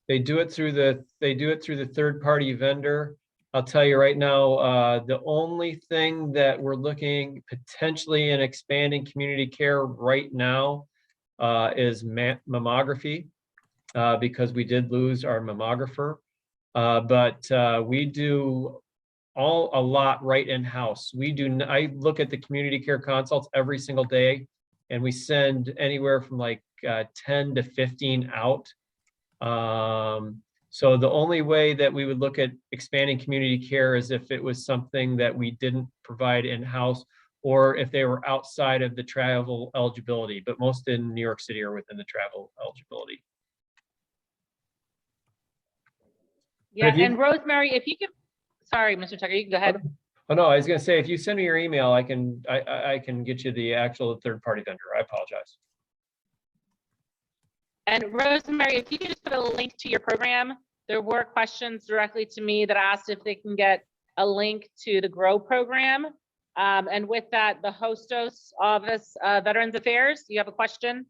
They do it through the third-party vendor. I'll tell you right now, the only thing that we're looking potentially in expanding community care right now is mammography, because we did lose our mammographer. But we do a lot right in-house. I look at the community care consults every single day, and we send anywhere from like 10 to 15 out. So the only way that we would look at expanding community care is if it was something that we didn't provide in-house, or if they were outside of the travel eligibility, but most in New York City are within the travel eligibility. Yeah, and Rosemary, if you could, sorry, Mr. Tucker, you can go ahead. Oh, no, I was gonna say, if you send me your email, I can get you the actual third-party vendor. I apologize. And Rosemary, if you could just put a link to your program. There were questions directly to me that asked if they can get a link to the GROW program. And with that, the Hostos Office Veterans Affairs, do you have a question?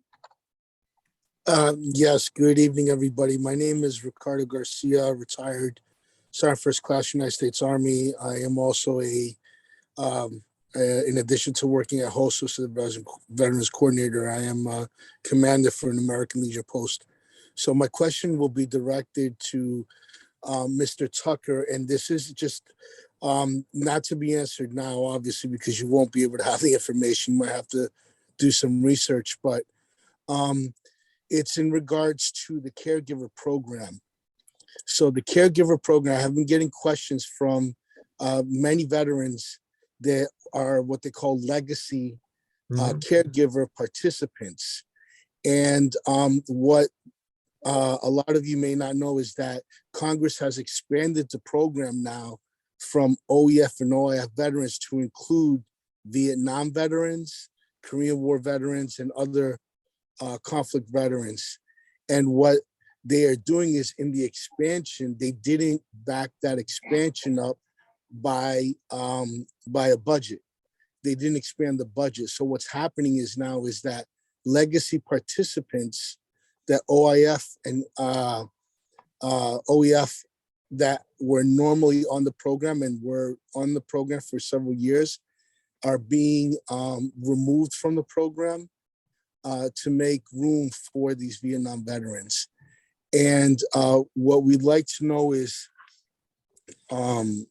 Yes, good evening, everybody. My name is Ricardo Garcia, retired Sergeant First Class United States Army. I am also in addition to working at Hostess as the Veterans Coordinator, I am a commander for an American Legion post. So my question will be directed to Mr. Tucker, and this is just not to be answered now, obviously, because you won't be able to have the information. You might have to do some research, but it's in regards to the caregiver program. So the caregiver program, I have been getting questions from many veterans that are what they call legacy caregiver participants. And what a lot of you may not know is that Congress has expanded the program now from OEF and OIF veterans to include Vietnam veterans, Korean War veterans, and other conflict veterans. And what they are doing is in the expansion, they didn't back that expansion up by a budget. They didn't expand the budget. So what's happening is now is that legacy participants that OIF and OEF that were normally on the program and were on the program for several years are being removed from the program to make room for these Vietnam veterans. And what we'd like to know is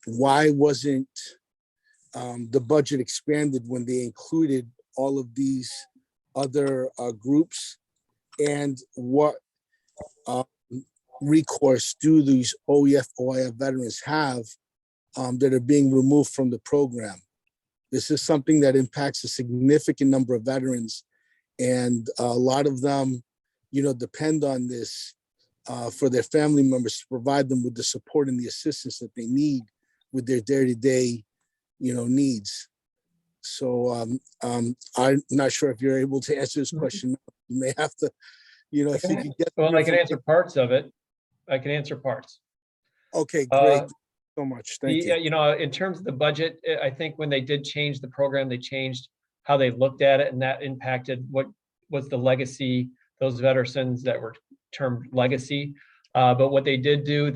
why wasn't the budget expanded when they included all of these other groups, and what recourse do these OEF, OIF veterans have that are being removed from the program? This is something that impacts a significant number of veterans, and a lot of them, depend on this for their family members to provide them with the support and the assistance that they need with their day-to-day, needs. So I'm not sure if you're able to answer this question. You may have to, if you could get. Well, I can answer parts of it. I can answer parts. Okay, great. So much. Thank you. In terms of the budget, I think when they did change the program, they changed how they looked at it, and that impacted what was the legacy, those veterans that were termed legacy. But what they did do,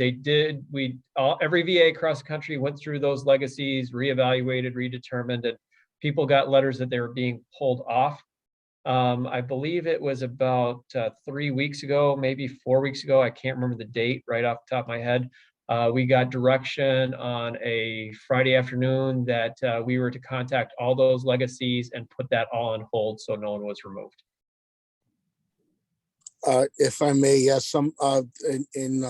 every VA across the country went through those legacies, reevaluated, redetermined, and people got letters that they were being pulled off. I believe it was about 3 weeks ago, maybe 4 weeks ago. I can't remember the date right off the top of my head. We got direction on a Friday afternoon that we were to contact all those legacies and put that all on hold so no one was removed. If I may, yes, some in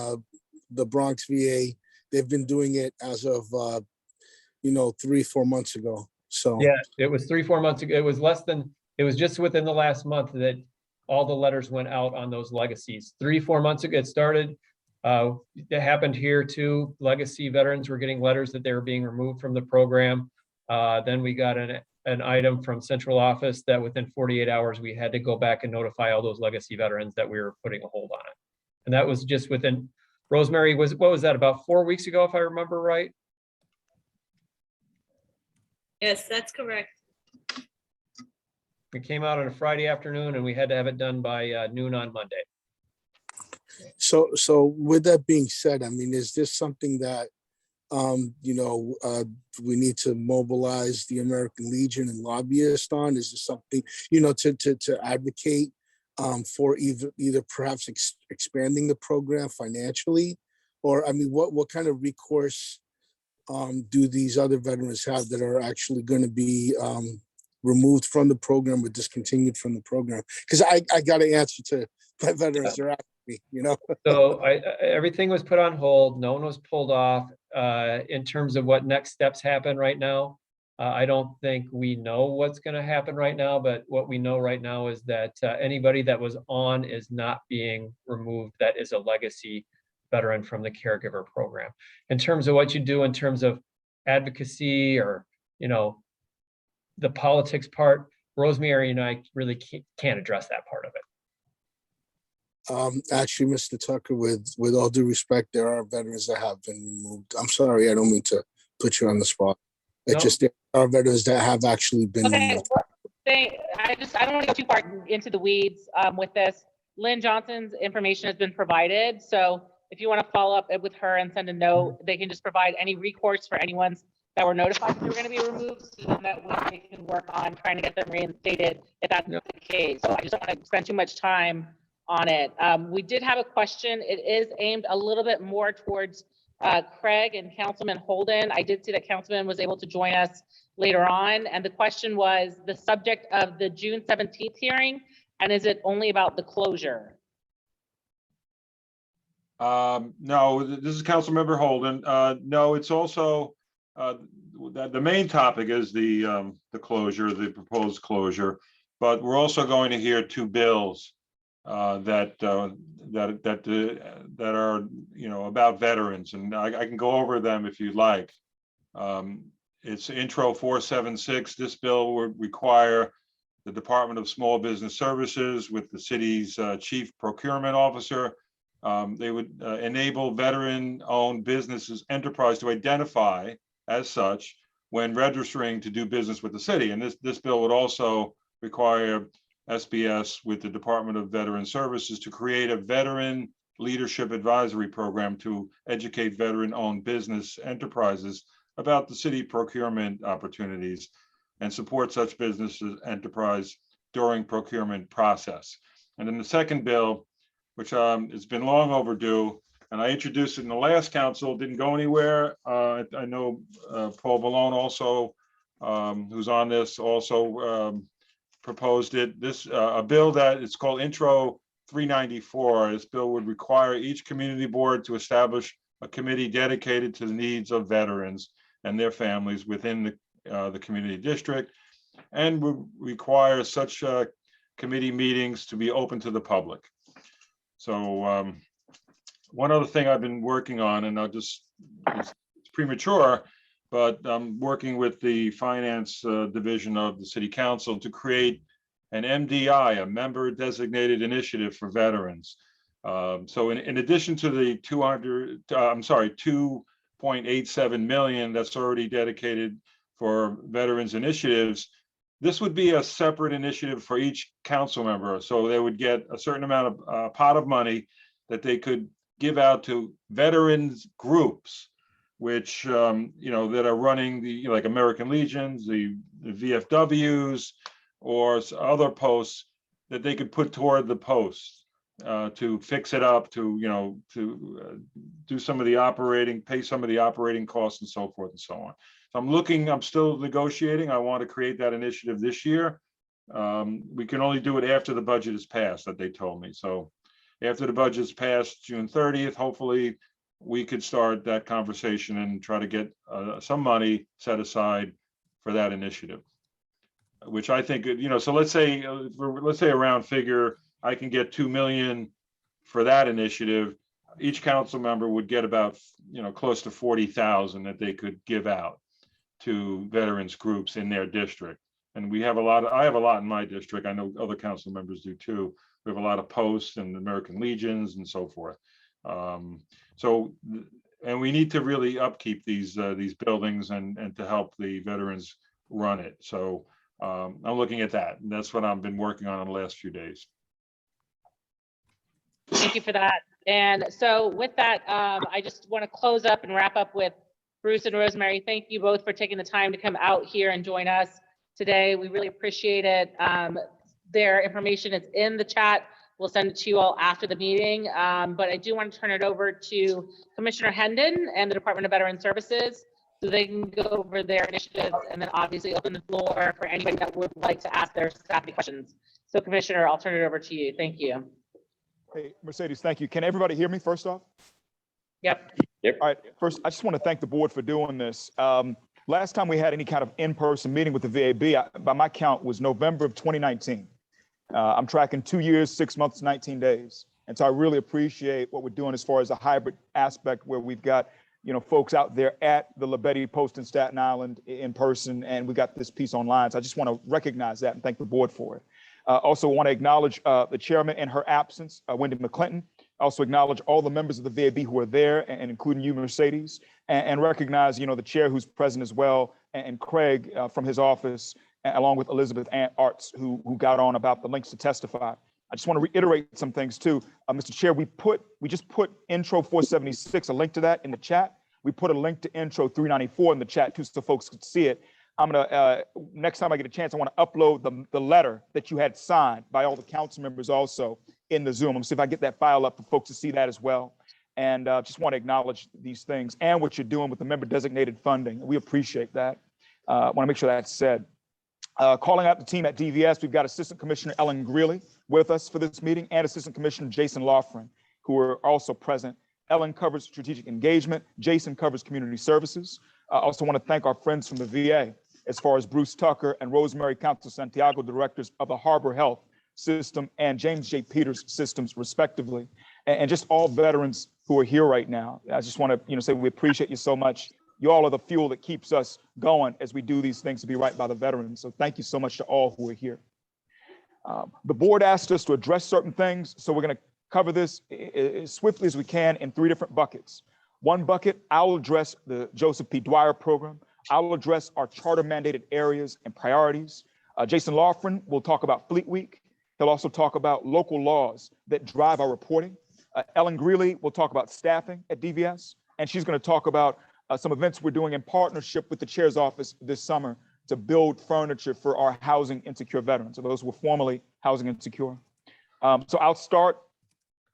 the Bronx VA, they've been doing it as of 3-4 months ago. So yeah, it was 3-4 months ago. It was just within the last month that all the letters went out on those legacies. 3-4 months ago it started. It happened here too. Legacy veterans were getting letters that they were being removed from the program. Then we got an item from central office that within 48 hours, we had to go back and notify all those legacy veterans that we were putting a hold on it. And that was just within, Rosemary, what was that, about 4 weeks ago, if I remember right? Yes, that's correct. We came out on a Friday afternoon and we had to have it done by noon on Monday. So with that being said, I mean, is this something that we need to mobilize the American Legion and lobbyists on? Is this something, to advocate for either perhaps expanding the program financially, or I mean, what kind of recourse do these other veterans have that are actually going to be removed from the program or discontinued from the program? Because I got to answer to my veterans. They're asking me, So everything was put on hold. No one was pulled off. In terms of what next steps happen right now, I don't think we know what's going to happen right now, but what we know right now is that anybody that was on is not being removed that is a legacy veteran from the caregiver program. In terms of what you do in terms of advocacy or, the politics part, Rosemary and I really can't address that part of it. Actually, Mr. Tucker, with all due respect, there are veterans that have been removed. I'm sorry, I don't mean to put you on the spot. It's just there are veterans that have actually been removed. I don't want to go too far into the weeds with this. Lynn Johnson's information has been provided. So if you want to follow up with her and send a note, they can just provide any recourse for anyone that were notified they were going to be removed, so then that way they can work on trying to get them reinstated if that's the case. So I just don't want to spend too much time on it. We did have a question. It is aimed a little bit more towards Craig and Councilman Holden. I did see that Councilman was able to join us later on, and the question was the subject of the June 17th hearing, and is it only about the closure? No, this is Councilmember Holden. No, it's also the main topic is the closure, the proposed closure, but we're also going to hear two bills that are, you know, about veterans, and I can go over them if you'd like. It's Intro 476. This bill would require the Department of Small Business Services with the city's chief procurement officer. They would enable veteran-owned businesses enterprise to identify as such when registering to do business with the city. And this bill would also require SBS with the Department of Veteran Services to create a veteran leadership advisory program to educate veteran-owned business enterprises about the city procurement opportunities and support such businesses enterprise during procurement process. And then the second bill, which has been long overdue, and I introduced it in the last council, didn't go anywhere. I know Paul Ballone also, who's on this, also proposed it. This a bill that it's called Intro 394. This bill would require each community board to establish a committee dedicated to the needs of veterans and their families within the community district, and would require such committee meetings to be open to the public. So one other thing I've been working on, and it's premature, but I'm working with the finance division of the city council to create an MDI, a member designated initiative for veterans. So in addition to the 2.87 million that's already dedicated for veterans initiatives, this would be a separate initiative for each council member. So they would get a certain amount of pot of money that they could give out to veterans groups, which you know, that are running the, like American Legions, the VFWs, or other posts that they could put toward the posts to fix it up, to, you know, to do some of the operating, pay some of the operating costs and so forth and so on. So I'm still negotiating. I want to create that initiative this year. We can only do it after the budget is passed, that they told me. So after the budget is passed, June 30th, hopefully we could start that conversation and try to get some money set aside for that initiative, which I think, you know, so let's say a round figure, I can get 2 million for that initiative. Each council member would get about, you know, close to 40,000 that they could give out to veterans groups in their district. And we have I have a lot in my district. I know other council members do too. We have a lot of posts and American Legions and so forth. And we need to really upkeep these buildings and to help the veterans run it. So I'm looking at that. And that's what I've been working on in the last few days. Thank you for that. And so with that, I just want to close up and wrap up with Bruce and Rosemary. Thank you both for taking the time to come out here and join us today. We really appreciate it. Their information is in the chat. We'll send it to you all after the meeting. But I do want to turn it over to Commissioner Hendon and the Department of Veteran Services so they can go over their initiatives and then obviously open the floor for anybody that would like to ask their staff any questions. So Commissioner, I'll turn it over to you. Thank you. Hey, Mercedes, thank you. Can everybody hear me first off? Yep. All right, first, I just want to thank the board for doing this. Last time we had any kind of in-person meeting with the VAB, by my count, was November of 2019. I'm tracking 2 years, 6 months, 19 days. And so I really appreciate what we're doing as far as a hybrid aspect where we've got, you know, folks out there at the Libetti Post in Staten Island in person, and we got this piece online. So I just want to recognize that and thank the board for it. Also want to acknowledge the chairman in her absence, Wendy McClinton. Also acknowledge all the members of the VAB who are there, and including you, Mercedes, and recognize, you know, the chair who's present as well, and Craig from his office, along with Elizabeth Arts, who got on about the links to testify. I just want to reiterate some things too. Mr. Chair, we just put intro 476, a link to that in the chat. We put a link to intro 394 in the chat too, so folks could see it. I'm gonna, next time I get a chance, I want to upload the letter that you had signed by all the council members also in the Zoom. I'm gonna see if I get that file up for folks to see that as well. And just want to acknowledge these things and what you're doing with the member designated funding. We appreciate that. Want to make sure that's said. Calling out the team at DVS, we've got Assistant Commissioner Ellen Greeley with us for this meeting and Assistant Commissioner Jason Loughran, who are also present. Ellen covers strategic engagement. Jason covers community services. I also want to thank our friends from the VA, as far as Bruce Tucker and Rosemary Council Santiago, directors of the Harbor Health System and James J. Peters Systems, respectively, and just all veterans who are here right now. I just want to, say we appreciate you so much. You all are the fuel that keeps us going as we do these things to be right by the veterans. So thank you so much to all who are here. The board asked us to address certain things, so we're going to cover this as swiftly as we can in 3 different buckets. One bucket, I'll address the Joseph P. Dwyer program. I'll address our charter mandated areas and priorities. Jason Loughran will talk about Fleet Week. He'll also talk about local laws that drive our reporting. Ellen Greeley will talk about staffing at DVS, and she's going to talk about some events we're doing in partnership with the chair's office this summer to build furniture for our housing insecure veterans, or those who were formerly housing insecure. So I'll start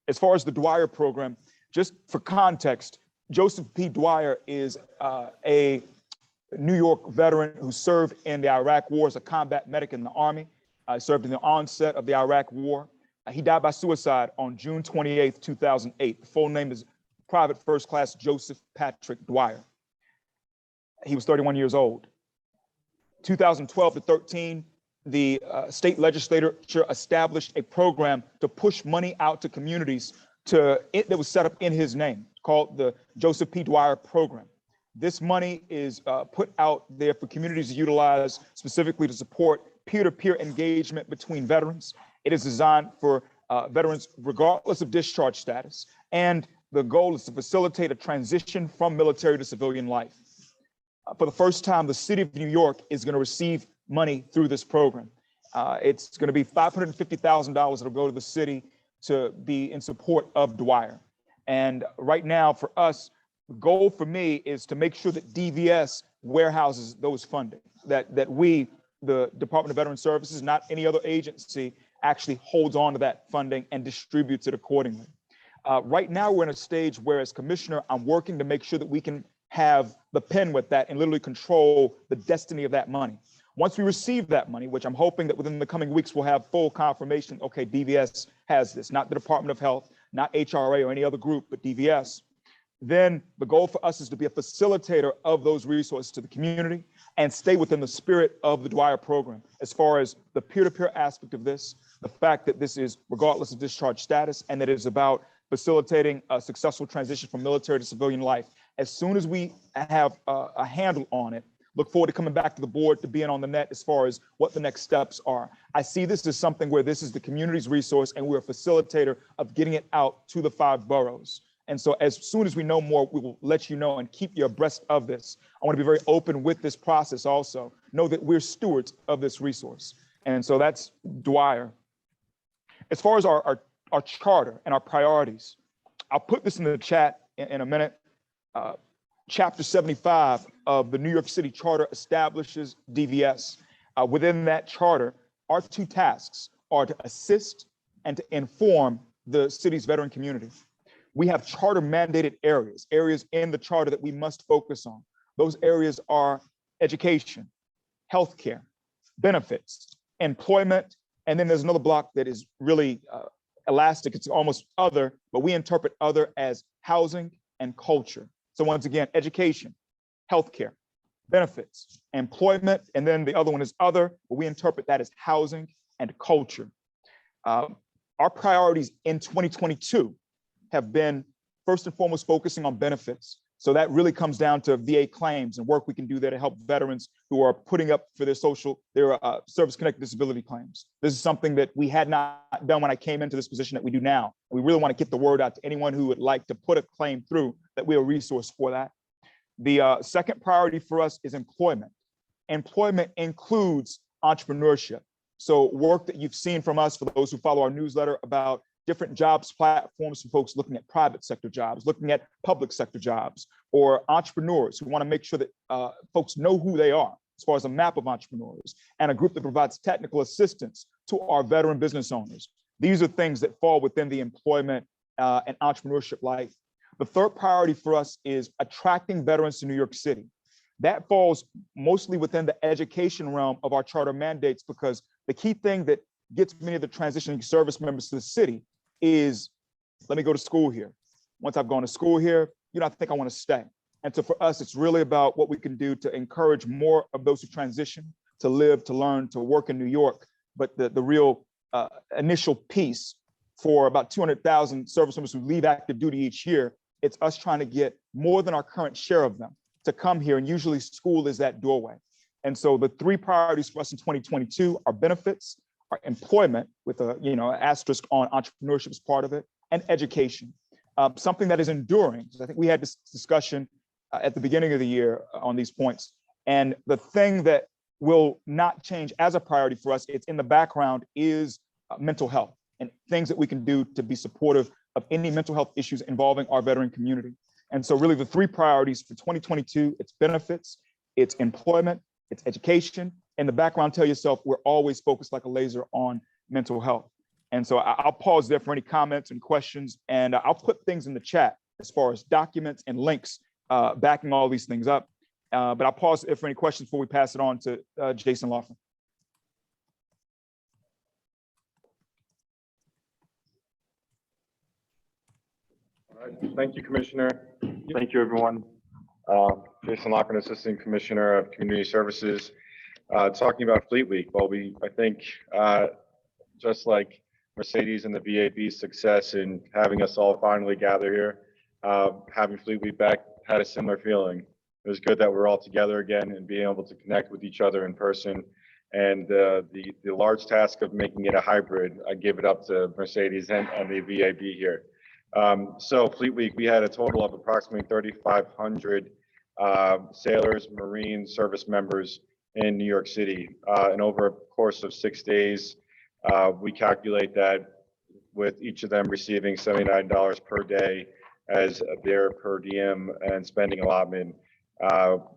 as far as the Dwyer program. Just for context, Joseph P. Dwyer is a New York veteran who served in the Iraq War as a combat medic in the Army. Served in the onset of the Iraq War. He died by suicide on June 28th, 2008. The full name is Private First Class Joseph Patrick Dwyer. He was 31 years old. 2012 to 13, the state legislature established a program to push money out to communities that was set up in his name, called the Joseph P. Dwyer program. This money is put out there for communities to utilize specifically to support peer-to-peer engagement between veterans. It is designed for veterans regardless of discharge status, and the goal is to facilitate a transition from military to civilian life. For the first time, the city of New York is going to receive money through this program. It's going to be $550,000 that'll go to the city to be in support of Dwyer. And right now, for us, the goal for me is to make sure that DVS warehouses those funding, that we, the Department of Veteran Services, not any other agency, actually holds on to that funding and distributes it accordingly. Right now, we're in a stage where, as commissioner, I'm working to make sure that we can have the pen with that and literally control the destiny of that money. Once we receive that money, which I'm hoping that within the coming weeks, we'll have full confirmation, okay, DVS has this, not the Department of Health, not HRA or any other group, but DVS. Then the goal for us is to be a facilitator of those resources to the community and stay within the spirit of the Dwyer program as far as the peer-to-peer aspect of this, the fact that this is regardless of discharge status, and that it is about facilitating a successful transition from military to civilian life. As soon as we have a handle on it, look forward to coming back to the board to being on the net as far as what the next steps are. I see this as something where this is the community's resource and we're a facilitator of getting it out to the 5 boroughs. And so as soon as we know more, we will let you know and keep you abreast of this. I want to be very open with this process also. Know that we're stewards of this resource. And so that's Dwyer. As far as our charter and our priorities, I'll put this in the chat in a minute. Chapter 75 of the New York City Charter establishes DVS. Within that charter, our 2 tasks are to assist and to inform the city's veteran community. We have charter mandated areas in the charter that we must focus on. Those areas are education, healthcare, benefits, employment, and then there's another block that is really elastic. It's almost other, but we interpret other as housing and culture. So once again, education, healthcare, benefits, employment, and then the other one is other, but we interpret that as housing and culture. Our priorities in 2022 have been first and foremost focusing on benefits. So that really comes down to VA claims and work we can do there to help veterans who are putting up for their service-connected disability claims. This is something that we had not done when I came into this position that we do now. We really want to get the word out to anyone who would like to put a claim through, that we're a resource for that. The second priority for us is employment. Employment includes entrepreneurship. So work that you've seen from us, for those who follow our newsletter, about different jobs platforms for folks looking at private sector jobs, looking at public sector jobs, or entrepreneurs who want to make sure that folks know who they are as far as a map of entrepreneurs, and a group that provides technical assistance to our veteran business owners. These are things that fall within the employment and entrepreneurship life. The third priority for us is attracting veterans to New York City. That falls mostly within the education realm of our charter mandates, because the key thing that gets many of the transitioning service members to the city is, let me go to school here. Once I've gone to school here, I think I want to stay. And so for us, it's really about what we can do to encourage more of those who transition to live, to learn, to work in New York. But the real initial piece for about 200,000 service members who leave active duty each year, it's us trying to get more than our current share of them to come here. And usually school is that doorway. And so the three priorities for us in 2022 are benefits, our employment with a asterisk on entrepreneurship as part of it, and education. Something that is enduring. I think we had this discussion at the beginning of the year on these points. And the thing that will not change as a priority for us, it's in the background, is mental health and things that we can do to be supportive of any mental health issues involving our veteran community. And so really the three priorities for 2022, it's benefits, it's employment, it's education. In the background, tell yourself we're always focused like a laser on mental health. And so I'll pause there for any comments and questions, and I'll put things in the chat as far as documents and links backing all these things up. But I'll pause for any questions before we pass it on to Jason Laughlin. All right. Thank you, Commissioner. Thank you, everyone. Jason Laughlin, Assistant Commissioner of Community Services. Talking about Fleet Week, well, I think just like Mercedes and the VAB's success in having us all finally gather here, having Fleet Week back had a similar feeling. It was good that we're all together again and being able to connect with each other in person. And the large task of making it a hybrid, I give it up to Mercedes and the VAB here. So Fleet Week, we had a total of approximately 3,500 sailors, Marine service members in New York City. And over a course of 6 days, we calculate that with each of them receiving $79 per day as their per diem and spending allotment,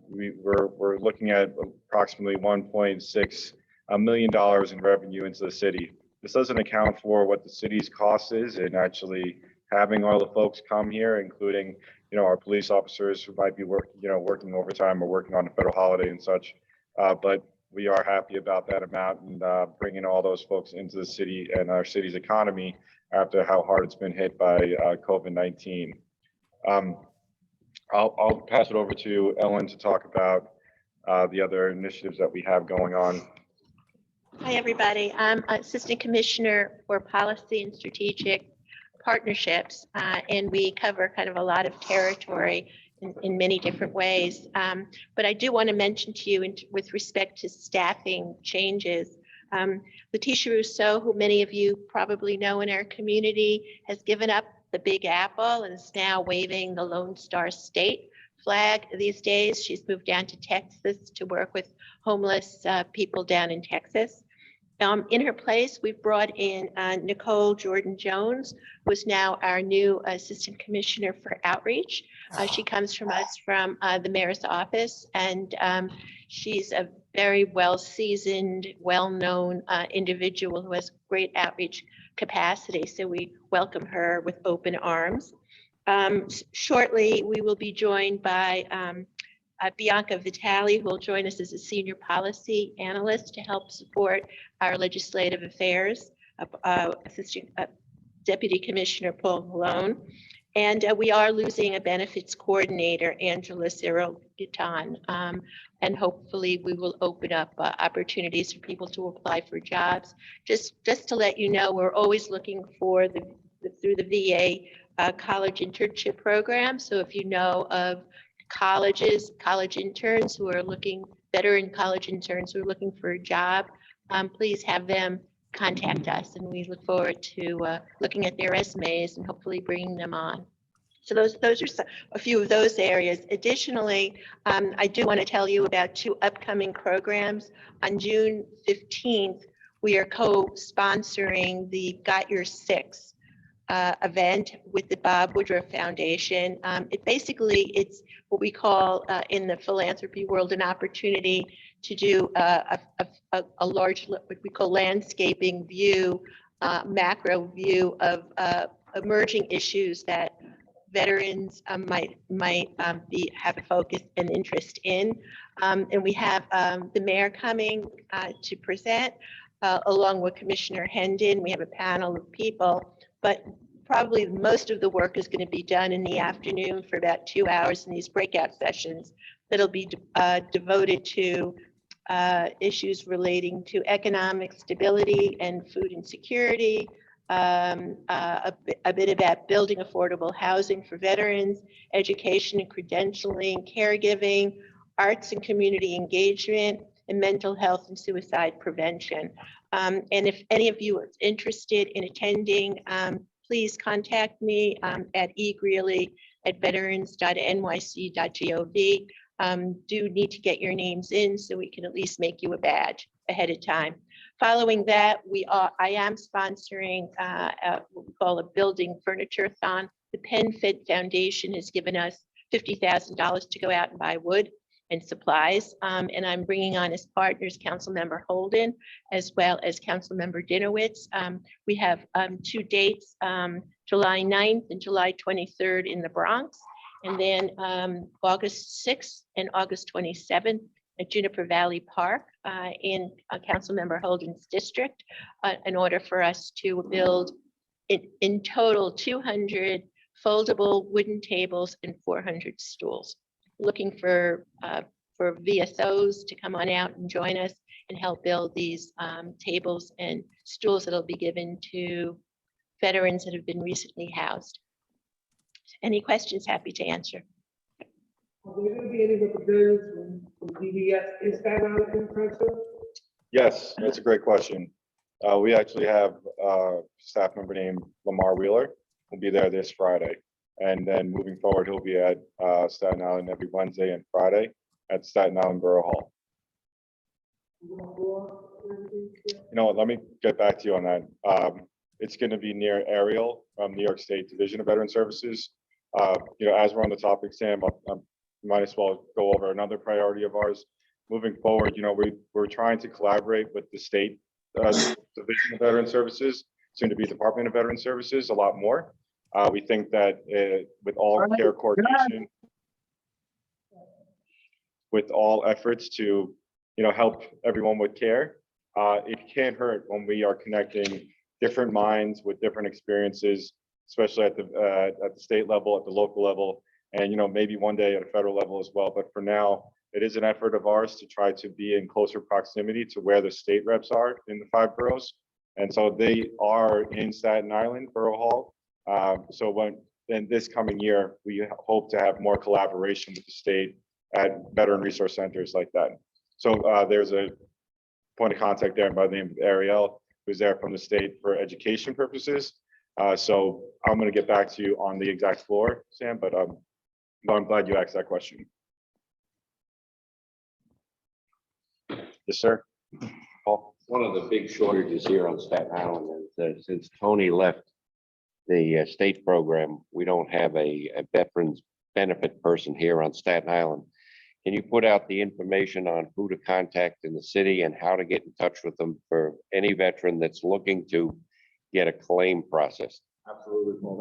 we're looking at approximately $1.6 million in revenue into the city. This doesn't account for what the city's cost is in actually having all the folks come here, including our police officers who might be working overtime or working on a federal holiday and such. But we are happy about that amount and bringing all those folks into the city and our city's economy after how hard it's been hit by COVID-19. I'll pass it over to Ellen to talk about the other initiatives that we have going on. Hi, everybody. I'm Assistant Commissioner for Policy and Strategic Partnerships, and we cover kind of a lot of territory in many different ways. But I do want to mention to you with respect to staffing changes, Letitia Rousseau, who many of you probably know in our community, has given up the Big Apple and is now waving the Lone Star State flag these days. She's moved down to Texas to work with homeless people down in Texas. In her place, we've brought in Nicole Jordan-Jones, who's now our new Assistant Commissioner for Outreach. She comes from us from the Mayor's Office, and she's a very well-seasoned, well-known individual who has great outreach capacity. So we welcome her with open arms. Shortly, we will be joined by Bianca Vitale, who will join us as a senior policy analyst to help support our legislative affairs, Assistant Deputy Commissioner Paul Malone. And we are losing a benefits coordinator, Angela Cyril-Guiton. And hopefully we will open up opportunities for people to apply for jobs. Just to let you know, we're always looking for through the VA college internship program. So if you know of colleges, college interns who are looking, veteran college interns who are looking for a job, please have them contact us, and we look forward to looking at their resumes and hopefully bringing them on. So those are a few of those areas. Additionally, I do want to tell you about two upcoming programs. On June 15th, we are co-sponsoring the Got Your Six event with the Bob Woodruff Foundation. It's what we call in the philanthropy world an opportunity to do a large, what we call landscaping view, macro view of emerging issues that veterans might have a focus and interest in. And we have the mayor coming to present along with Commissioner Hendon. We have a panel of people, but probably most of the work is going to be done in the afternoon for about 2 hours in these breakout sessions that'll be devoted to issues relating to economic stability and food insecurity, a bit about building affordable housing for veterans, education and credentialing, caregiving, arts and community engagement, and mental health and suicide prevention. And if any of you are interested in attending, please contact me at egreely@veterans.nyc.gov. Do need to get your names in so we can at least make you a badge ahead of time. Following that, I am sponsoring what we call a building furniture-thon. The PenFed Foundation has given us $50,000 to go out and buy wood and supplies. And I'm bringing on as partners Councilmember Holden as well as Councilmember Dinowitz. We have 2 dates, July 9th and July 23rd in the Bronx, and then August 6th and August 27th at Juniper Valley Park in Councilmember Holden's district, in order for us to build in total 200 foldable wooden tables and 400 stools. Looking for VSOs to come on out and join us and help build these tables and stools that'll be given to veterans that have been recently housed. Any questions? Happy to answer. Are there going to be any representatives from DVS in Staten Island in person? Yes, that's a great question. We actually have a staff member named Lamar Wheeler, who'll be there this Friday. And then moving forward, he'll be at Staten Island every Wednesday and Friday at Staten Island Borough Hall. You know what, let me get back to you on that. It's going to be near Ariel from New York State Division of Veteran Services. You know, as we're on the topic, Sam, I might as well go over another priority of ours. Moving forward, you know, we're trying to collaborate with the state Division of Veteran Services, soon to be Department of Veteran Services, a lot more. We think that with all care coordination, with all efforts to, you know, help everyone with care, it can't hurt when we are connecting different minds with different experiences, especially at the state level, at the local level, and, you know, maybe one day at a federal level as well. But for now, it is an effort of ours to try to be in closer proximity to where the state reps are in the 5 boroughs. And so they are in Staten Island Borough Hall. So in this coming year, we hope to have more collaboration with the state at veteran resource centers like that. So there's a point of contact there by the name of Ariel, who's there from the state for education purposes. So I'm going to get back to you on the exact floor, Sam, but I'm glad you asked that question. Yes, sir. Paul? One of the big shortages here on Staten Island is that since Tony left the state program, we don't have a veterans benefit person here on Staten Island. Can you put out the information on who to contact in the city and how to get in touch with them for any veteran that's looking to get a claim processed? Absolutely, Paul.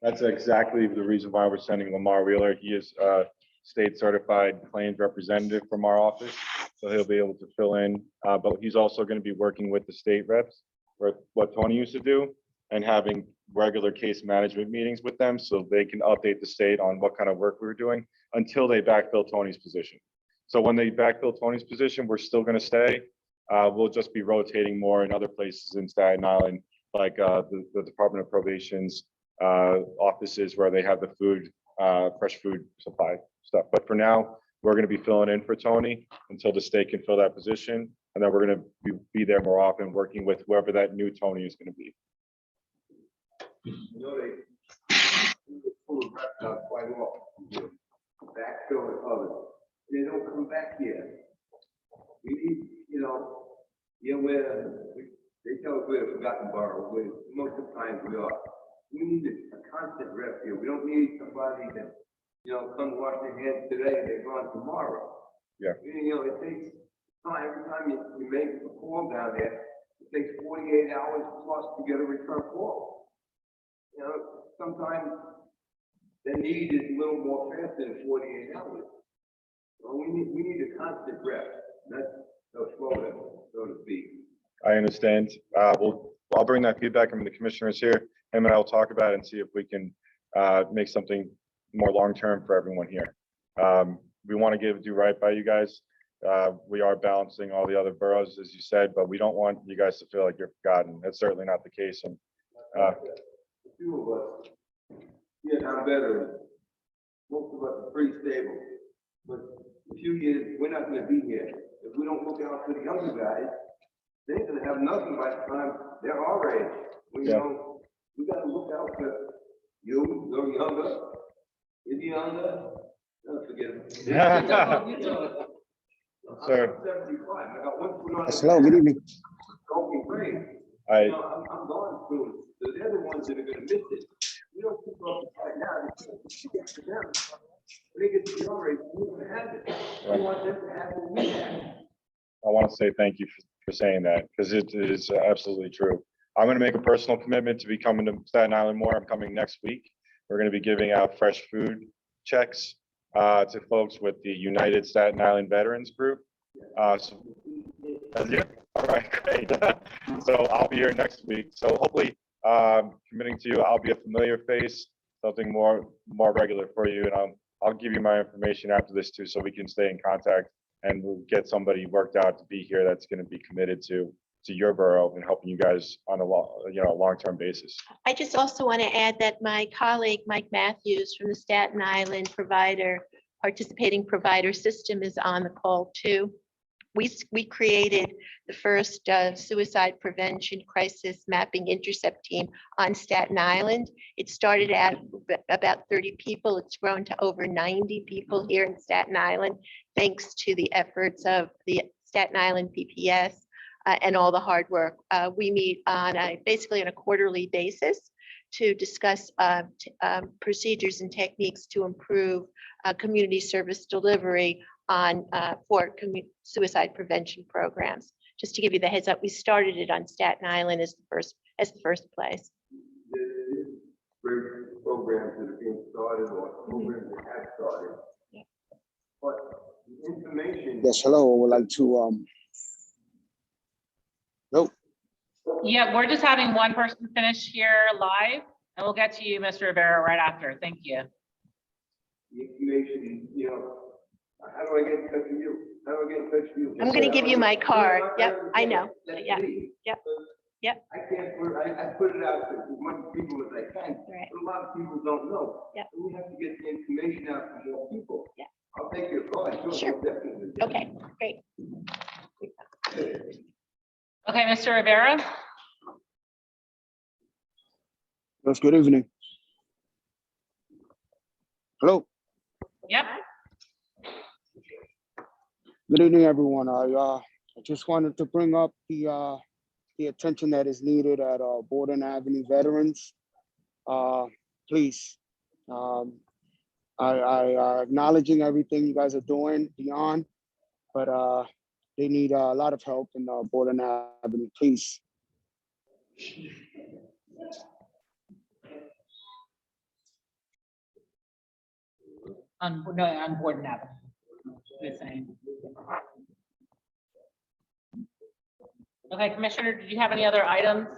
That's exactly the reason why we're sending Lamar Wheeler. He is a state certified claims representative from our office, so he'll be able to fill in. But he's also going to be working with the state reps, or what Tony used to do, and having regular case management meetings with them so they can update the state on what kind of work we were doing until they backfill Tony's position. So when they backfill Tony's position, we're still going to stay. We'll just be rotating more in other places in Staten Island, like the Department of Probation's offices where they have the food, fresh food supply stuff. But for now, we're going to be filling in for Tony until the state can fill that position. And then we're going to be there more often working with whoever that new Tony is going to be. You know, they pull the reps out quite often, backfilling others. They don't come back here. We need, you know, where They tell us we're a forgotten borough, which most of the time we are. We need a constant rep here. We don't need somebody that, come wash their hands today and they're gone tomorrow. Yeah. It takes time. Every time you make a call down there, it takes 48 hours plus to get a return call. Sometimes the need is a little more faster than 48 hours. So we need a constant rep. That's no slow, so to speak. I understand. I'll bring that feedback from the commissioners here. Him and I will talk about it and see if we can make something more long-term for everyone here. We want to do right by you guys. We are balancing all the other boroughs, as you said, but we don't want you guys to feel like you're forgotten. That's certainly not the case. And a few of us, I'm veterans. Most of us are pretty stable, but in a few years, we're not going to be here. If we don't look out for the younger guys, they're going to have nothing by the time they're our age. We got to look out for you, you're younger, is he younger? Don't forget it. Sir. 75. I got one foot on. Hello, good evening. Going great. I'm gone soon. So they're the ones that are going to miss it. We don't keep up right now. It's get to them. When they get to your age, we're going to have it. We want them to have what we have. I want to say thank you for saying that, because it is absolutely true. I'm going to make a personal commitment to be coming to Staten Island more. I'm coming next week. We're going to be giving out fresh food checks to folks with the United Staten Island Veterans Group. Yeah, all right, great. So I'll be here next week. So hopefully, committing to you, I'll be a familiar face, something more regular for you, and I'll give you my information after this too, so we can stay in contact and we'll get somebody worked out to be here that's going to be committed to your borough and helping you guys on a long-term basis. I just also want to add that my colleague, Mike Matthews from the Staten Island participating provider system is on the call too. We created the first suicide prevention crisis mapping intercept team on Staten Island. It started at about 30 people. It's grown to over 90 people here in Staten Island, thanks to the efforts of the Staten Island PPS and all the hard work. We meet on basically on a quarterly basis to discuss procedures and techniques to improve community service delivery for suicide prevention programs. Just to give you the heads up, we started it on Staten Island as the first place. Programs that are being started or programs that have started. Yeah. But the information. Yes, hello, I would like to, Nope. Yeah, we're just having one person finish here live, and we'll get to you, Mr. Rivera, right after. Thank you. The information, how do I get in touch with you? How do I get in touch with you? I'm going to give you my card. Yep, I know. Yeah. Yep. Yep. I can't put, I put it out to as many people as I can. Right. But a lot of people don't know. Yep. So we have to get the information out to more people. Yeah. I'll take your call. Sure. Definitely. Okay, great. Okay, Mr. Rivera. Yes, good evening. Hello, Yep. good evening, everyone. I just wanted to bring up the attention that is needed at Borden Avenue Veterans. Please, I acknowledging everything you guys are doing beyond, but they need a lot of help in Borden Avenue, please. On Borden Avenue. Good thing. Okay, Commissioner, did you have any other items?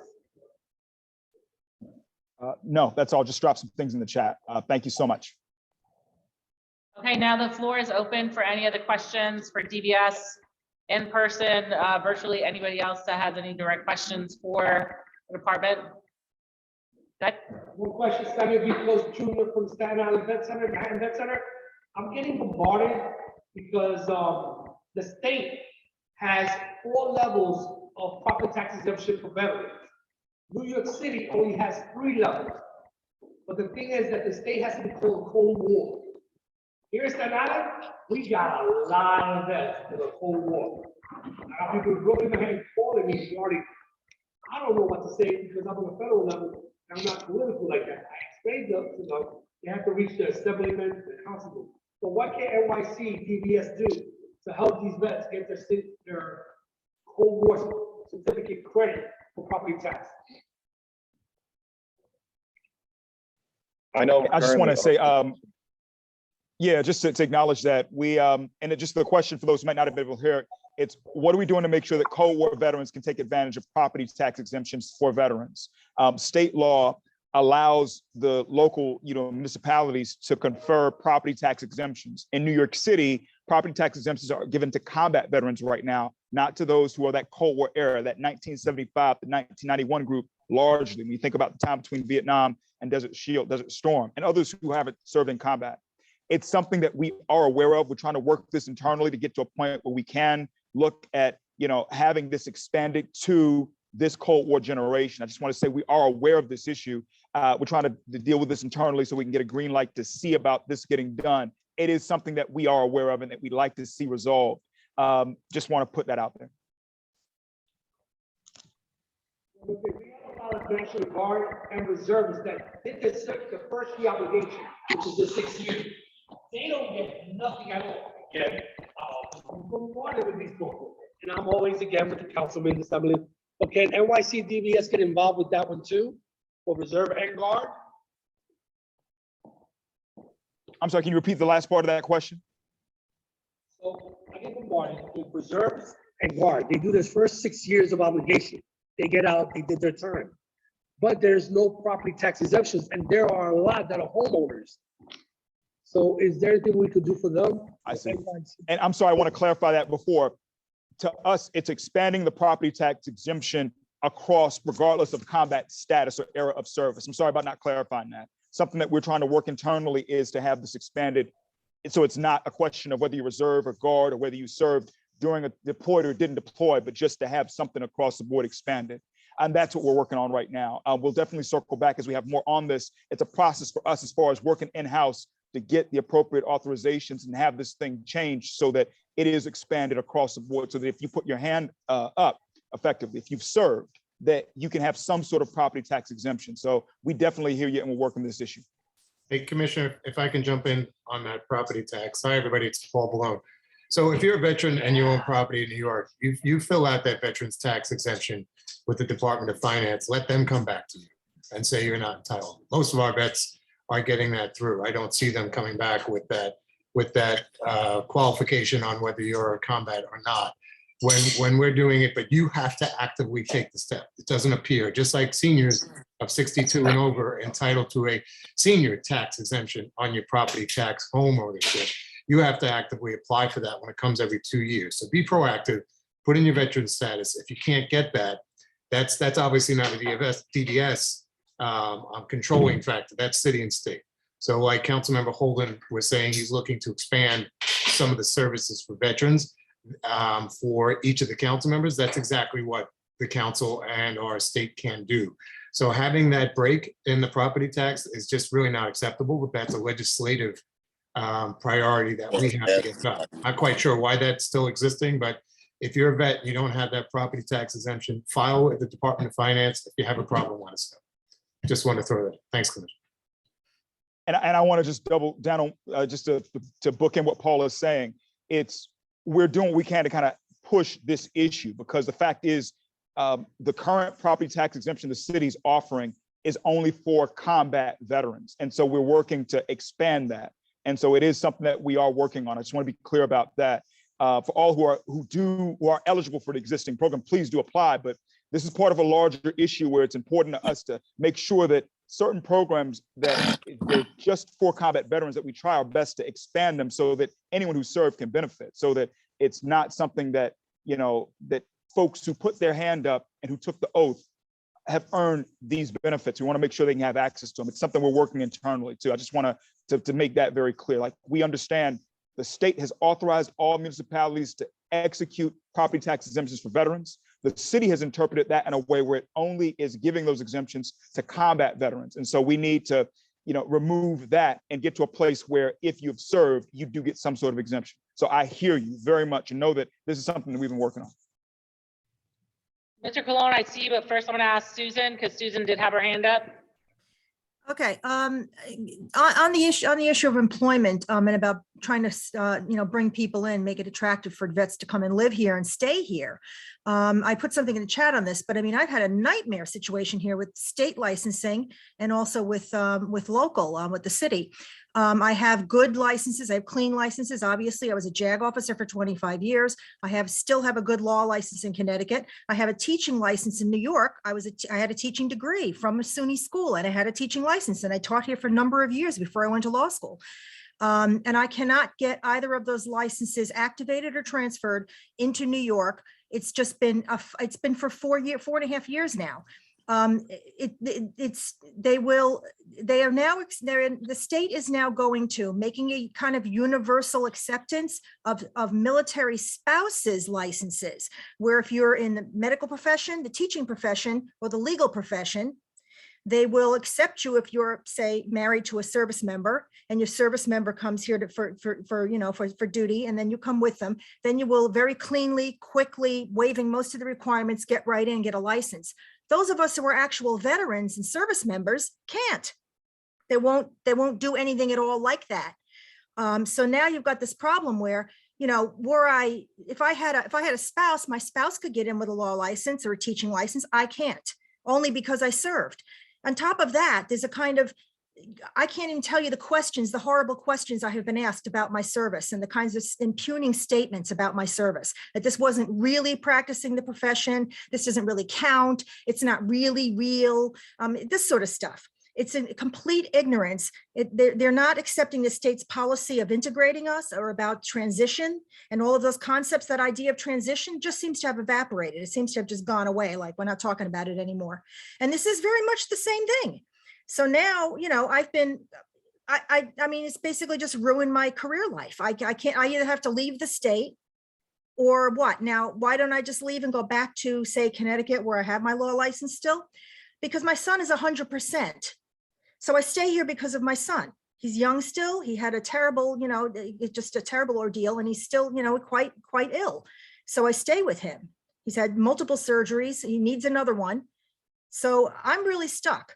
No, that's all. Just drop some things in the chat. Thank you so much. Okay, now the floor is open for any other questions for DBS in person, virtually anybody else that has any direct questions for the department. Good. One question, Samuel B. Close Jr. from Staten Island Vet Center, Manhattan Vet Center. I'm getting bombarded because the state has 4 levels of property tax exemption for veterans. New York City only has 3 levels. But the thing is that the state has to be called Cold War. Here in Staten Island, we got a lot of vets for the Cold War. I got people broken their hand calling me already I don't know what to say because I'm on the federal level, and I'm not political like that. I explained to them, they have to reach the assemblyman and the councilman. But what can NYC DBS do to help these vets get their Cold War certificate credit for property tax? I know. I just want to currently- say, yeah, just to acknowledge that we, and it just the question for those who might not have been able to hear it, it's what are we doing to make sure that Cold War veterans can take advantage of property tax exemptions for veterans? State law allows the local, municipalities to confer property tax exemptions. In New York City, property tax exemptions are given to combat veterans right now, not to those who are that Cold War era, that 1975 to 1991 group, largely. When you think about the time between Vietnam and Desert Shield, Desert Storm, and others who haven't served in combat. It's something that we are aware of. We're trying to work this internally to get to a point where we can look at, having this expanded to this Cold War generation. I just want to say we are aware of this issue. We're trying to deal with this internally so we can get a green light to see about this getting done. It is something that we are aware of and that we'd like to see resolved. Just want to put that out there. We have a lot of National Guard and reservists that did the first year obligation, which is the 6 years. They don't get nothing at all. Again, from water with these people. And I'm always again with the councilman assembly. Okay, NYC DBS get involved with that one too, for reserve and guard? I'm sorry, can you repeat the last part of that question? So I get bombarded with reserves and guard. They do this first 6 years of obligation. They get out, they did their term. But there's no property tax exemptions, and there are a lot that are homeowners. So is there anything we could do for them? I see. And I'm sorry, I want to clarify that before. To us, it's expanding the property tax exemption across, regardless of combat status or era of service. I'm sorry about not clarifying that. Something that we're trying to work internally is to have this expanded. So it's not a question of whether you reserve or guard or whether you served during a deployed or didn't deploy, but just to have something across the board expanded. And that's what we're working on right now. We'll definitely circle back as we have more on this. It's a process for us as far as working in-house to get the appropriate authorizations and have this thing changed so that it is expanded across the board, so that if you put your hand up effectively, if you've served, that you can have some sort of property tax exemption. So we definitely hear you and we're working this issue. Hey, Commissioner, if I can jump in on that property tax. Hi, everybody, it's Paul Balone. So if you're a veteran and you own property in New York, you fill out that veteran's tax exemption with the Department of Finance, let them come back to you and say you're not entitled. Most of our vets are getting that through. I don't see them coming back with that qualification on whether you're a combat or not. When we're doing it, but you have to actively take the step. It doesn't appear, just like seniors of 62 and over entitled to a senior tax exemption on your property tax home ownership. You have to actively apply for that when it comes every 2 years. So be proactive, put in your veteran status. If you can't get that, that's obviously not a DDS controlling factor, that's city and state. So like Councilmember Holden was saying, he's looking to expand some of the services for veterans for each of the council members. That's exactly what the council and our state can do. So having that break in the property tax is just really not acceptable, but that's a legislative priority that we have to get done. I'm quite sure why that's still existing, but if you're a vet, you don't have that property tax exemption, file with the Department of Finance. If you have a problem, let us know. Just want to throw that. Thanks, Commissioner. And I want to just double down on just to bookend what Paul is saying. We're doing what we can to kind of push this issue, because the fact is the current property tax exemption the city's offering is only for combat veterans. And so we're working to expand that. And so it is something that we are working on. I just want to be clear about that. For all who are eligible for the existing program, please do apply. But this is part of a larger issue where it's important to us to make sure that certain programs that they're just for combat veterans, that we try our best to expand them so that anyone who served can benefit, so that it's not something that, that folks who put their hand up and who took the oath have earned these benefits. We want to make sure they can have access to them. It's something we're working internally too. I just want to make that very clear. Like, we understand the state has authorized all municipalities to execute property tax exemptions for veterans. The city has interpreted that in a way where it only is giving those exemptions to combat veterans. And so we need to, remove that and get to a place where if you've served, you do get some sort of exemption. So I hear you very much and know that this is something that we've been working on. Mr. Cologne, I see you, but first I'm gonna ask Susan, because Susan did have her hand up. Okay, on the issue of employment, and about trying to, bring people in, make it attractive for vets to come and live here and stay here. I put something in the chat on this, but I mean, I've had a nightmare situation here with state licensing and also with local, with the city. I have good licenses. I have clean licenses. Obviously, I was a JAG officer for 25 years. I still have a good law license in Connecticut. I have a teaching license in New York. I had a teaching degree from a SUNY school, and I had a teaching license, and I taught here for a number of years before I went to law school. And I cannot get either of those licenses activated or transferred into New York. It's just been it's been for 4.5 years now. The state is now going to making a kind of universal acceptance of military spouses licenses, where if you're in the medical profession, the teaching profession, or the legal profession, they will accept you if you're, say, married to a service member, and your service member comes here for duty, and then you come with them. Then you will very cleanly, quickly, waiving most of the requirements, get right in, get a license. Those of us who are actual veterans and service members can't. They won't do anything at all like that. So now you've got this problem where, if I had a spouse, my spouse could get in with a law license or a teaching license. I can't, only because I served. On top of that, there's a kind of, I can't even tell you the horrible questions I have been asked about my service, and the kinds of impugning statements about my service, that this wasn't really practicing the profession. This doesn't really count. It's not really real. This sort of stuff. It's in complete ignorance. They're not accepting the state's policy of integrating us, or about transition, and all of those concepts. That idea of transition just seems to have evaporated. It seems to have just gone away. Like, we're not talking about it anymore. And this is very much the same thing. So now, I've been, I mean, it's basically just ruined my career life. I either have to leave the state or what? Now, why don't I just leave and go back to, say, Connecticut, where I have my law license still? Because my son is 100%. So I stay here because of my son. He's young still. He had a terrible, just a terrible ordeal, and he's still, quite ill. So I stay with him. He's had multiple surgeries. He needs another one. So I'm really stuck.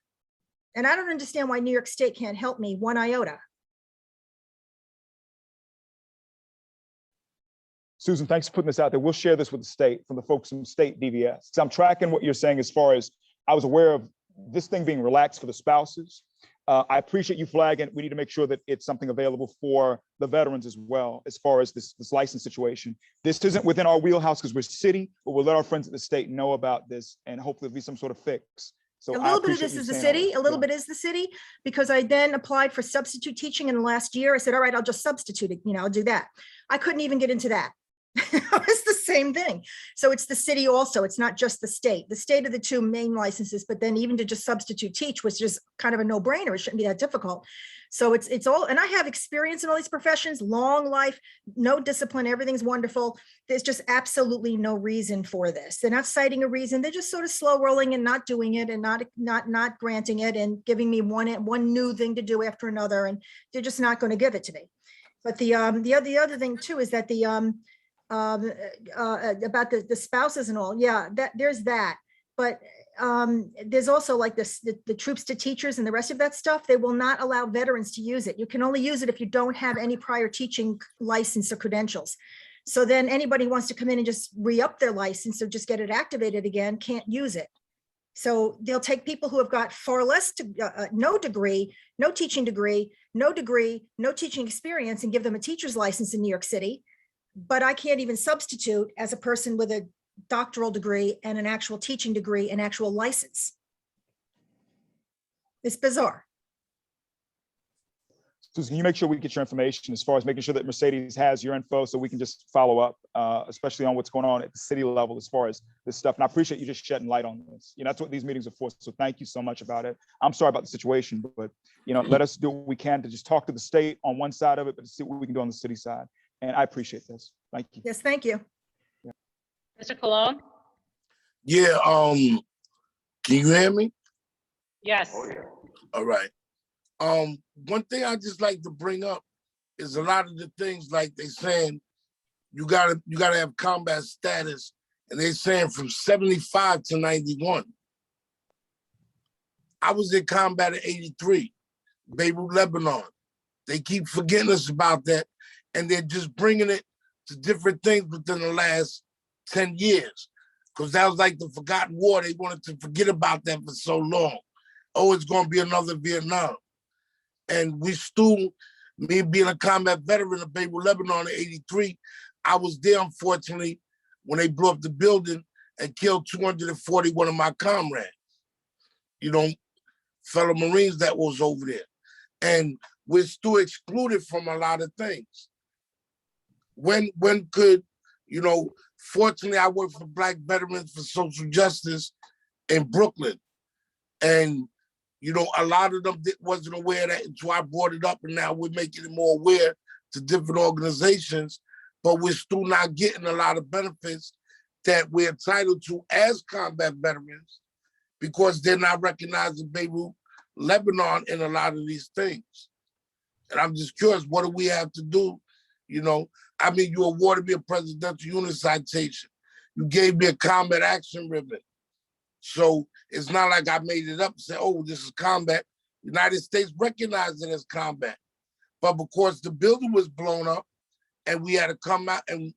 And I don't understand why New York State can't help me one iota. Susan, thanks for putting this out there. We'll share this with the state, from the folks from state DVS. So I'm tracking what you're saying as far as, I was aware of this thing being relaxed for the spouses. I appreciate you flagging. We need to make sure that it's something available for the veterans as well, as far as this license situation. This isn't within our wheelhouse because we're city, but we'll let our friends at the state know about this, and hopefully there'll be some sort of fix. So a little bit of this is the city, a little bit is the city, because I then applied for substitute teaching in the last year. I said, all right, I'll just substitute it, I'll do that. I couldn't even get into that. It's the same thing. So it's the city also. It's not just the state. The state are the two main licenses, but then even to just substitute teach was just kind of a no-brainer. It shouldn't be that difficult. So it's all, and I have experience in all these professions, long life, no discipline, everything's wonderful. There's just absolutely no reason for this. They're not citing a reason. They're just sort of slow rolling and not doing it, and not granting it, and giving me one new thing to do after another, and they're just not going to give it to me. But the other thing too is that about the spouses and all, yeah, there's that. But there's also like the troops to teachers and the rest of that stuff. They will not allow veterans to use it. You can only use it if you don't have any prior teaching license or credentials. So then anybody who wants to come in and just re-up their license or just get it activated again can't use it. So they'll take people who have got far less, no degree, no teaching degree, no teaching experience, and give them a teacher's license in New York City. But I can't even substitute as a person with a doctoral degree and an actual teaching degree and actual license. It's bizarre. Susan, can you make sure we get your information as far as making sure that Mercedes has your info, so we can just follow up, especially on what's going on at the city level as far as this stuff. And I appreciate you just shedding light on this. That's what these meetings are for. So thank you so much about it. I'm sorry about the situation, but let us do what we can to just talk to the state on one side of it, but to see what we can do on the city side. And I appreciate this. Thank you. Yes, thank you. Yeah. Mr. Cologne? Yeah, can you hear me? Yes. All right. One thing I just like to bring up is a lot of the things like they saying you gotta have combat status and they're saying from 75 to 91. I was in combat in 83, Beirut, Lebanon. They keep forgetting us about that, and they're just bringing it to different things within the last 10 years. Because that was like the forgotten war. They wanted to forget about that for so long. Oh, it's going to be another Vietnam. And we still, me being a combat veteran of Beirut, Lebanon in 83, I was there, unfortunately, when they blew up the building and killed 241 of my comrades, fellow Marines that was over there. And we're still excluded from a lot of things. When could, fortunately, I work for Black Veterans for Social Justice in Brooklyn. And, a lot of them wasn't aware of that until I brought it up, and now we're making it more aware to different organizations, but we're still not getting a lot of benefits that we're entitled to as combat veterans because they're not recognizing Beirut, Lebanon in a lot of these things. And I'm just curious, what do we have to do? You awarded me a Presidential Unit Citation. You gave me a combat action ribbon. So it's not like I made it up and said, oh, this is combat. United States recognized it as combat. But because the building was blown up and we had to come out and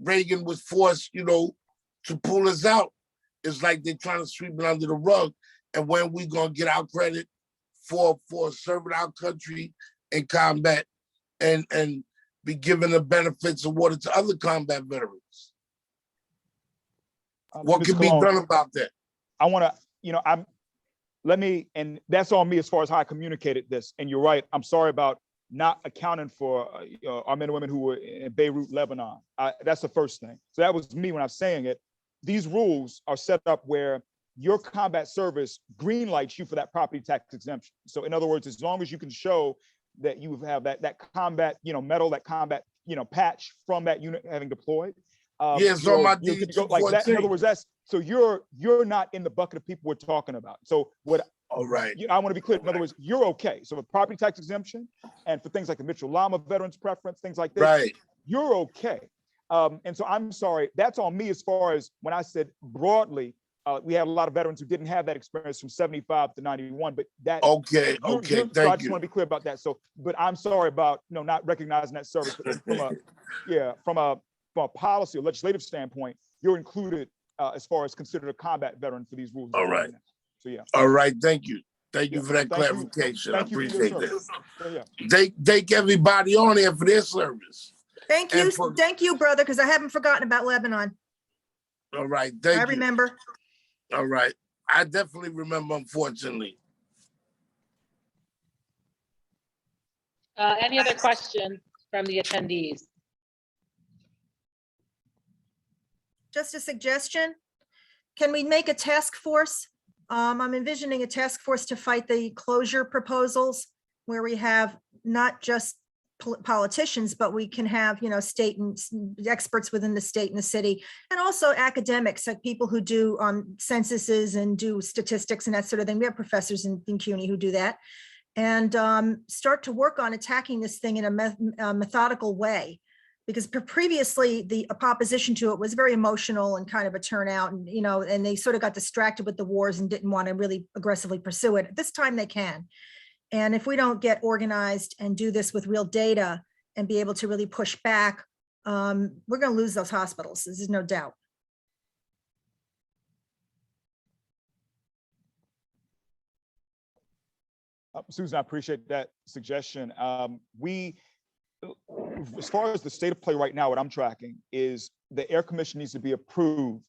Reagan was forced, to pull us out, it's like they're trying to sweep it under the rug. And when we gonna get our credit for serving our country in combat and be given the benefits awarded to other combat veterans? What can be done about that? I want to, and that's on me as far as how I communicated this. And you're right. I'm sorry about not accounting for our men and women who were in Beirut, Lebanon. That's the first thing. So that was me when I'm saying it. These rules are set up where your combat service greenlights you for that property tax exemption. So in other words, as long as you can show that you have that combat, medal, that combat, patch from that unit having deployed. Yes, on my like that. In other words, so you're not in the bucket of people we're talking about. So what? All right. I want to be clear. In other words, you're okay. So with property tax exemption and for things like the Mitchell Lama Veterans Preference, things like this, right, you're okay. And so I'm sorry. That's on me as far as when I said broadly. We have a lot of veterans who didn't have that experience from 75 to 91, but that okay, so I just want to be clear about that. So, but I'm sorry about not recognizing that service. But from a policy or legislative standpoint, you're included as far as considered a combat veteran for these rules. All right. So yeah. All right. Thank you. Thank you for that clarification. I appreciate that. Thank everybody on here for their service. Thank you. Thank you, brother, because I haven't forgotten about Lebanon. All right. Thank you. I remember. All right. I definitely remember, unfortunately. Any other questions from the attendees? Just a suggestion. Can we make a task force? I'm envisioning a task force to fight the closure proposals where we have not just politicians, but we can have, state and experts within the state and the city, and also academics, like people who do censuses and do statistics and that sort of thing. We have professors in CUNY who do that, and start to work on attacking this thing in a methodical way. Because previously the opposition to it was very emotional and kind of a turnout, and and they sort of got distracted with the wars and didn't want to really aggressively pursue it. This time they can. And if we don't get organized and do this with real data and be able to really push back, we're going to lose those hospitals. There's no doubt. Susan, I appreciate that suggestion. As far as the state of play right now, what I'm tracking is the Air Commission needs to be approved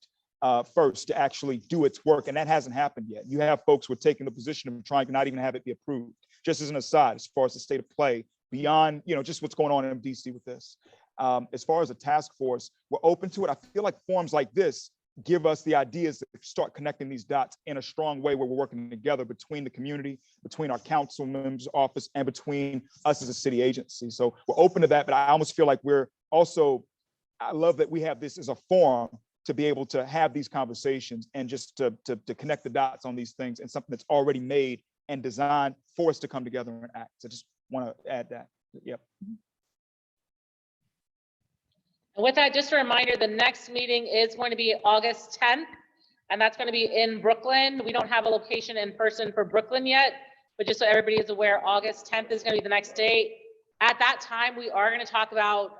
first to actually do its work, and that hasn't happened yet. You have folks who are taking the position of trying to not even have it be approved. Just as an aside, as far as the state of play, beyond just what's going on in DC with this. As far as a task force, we're open to it. I feel like forums like this give us the ideas to start connecting these dots in a strong way where we're working together between the community, between our council members' office, and between us as a city agency. So we're open to that, but I almost feel like I love that we have this as a forum to be able to have these conversations and just to connect the dots on these things and something that's already made and designed for us to come together and act. So just want to add that. Yep. And with that, just a reminder, the next meeting is going to be August 10th, and that's going to be in Brooklyn. We don't have a location in person for Brooklyn yet, but just so everybody is aware, August 10th is going to be the next date. At that time, we are going to talk about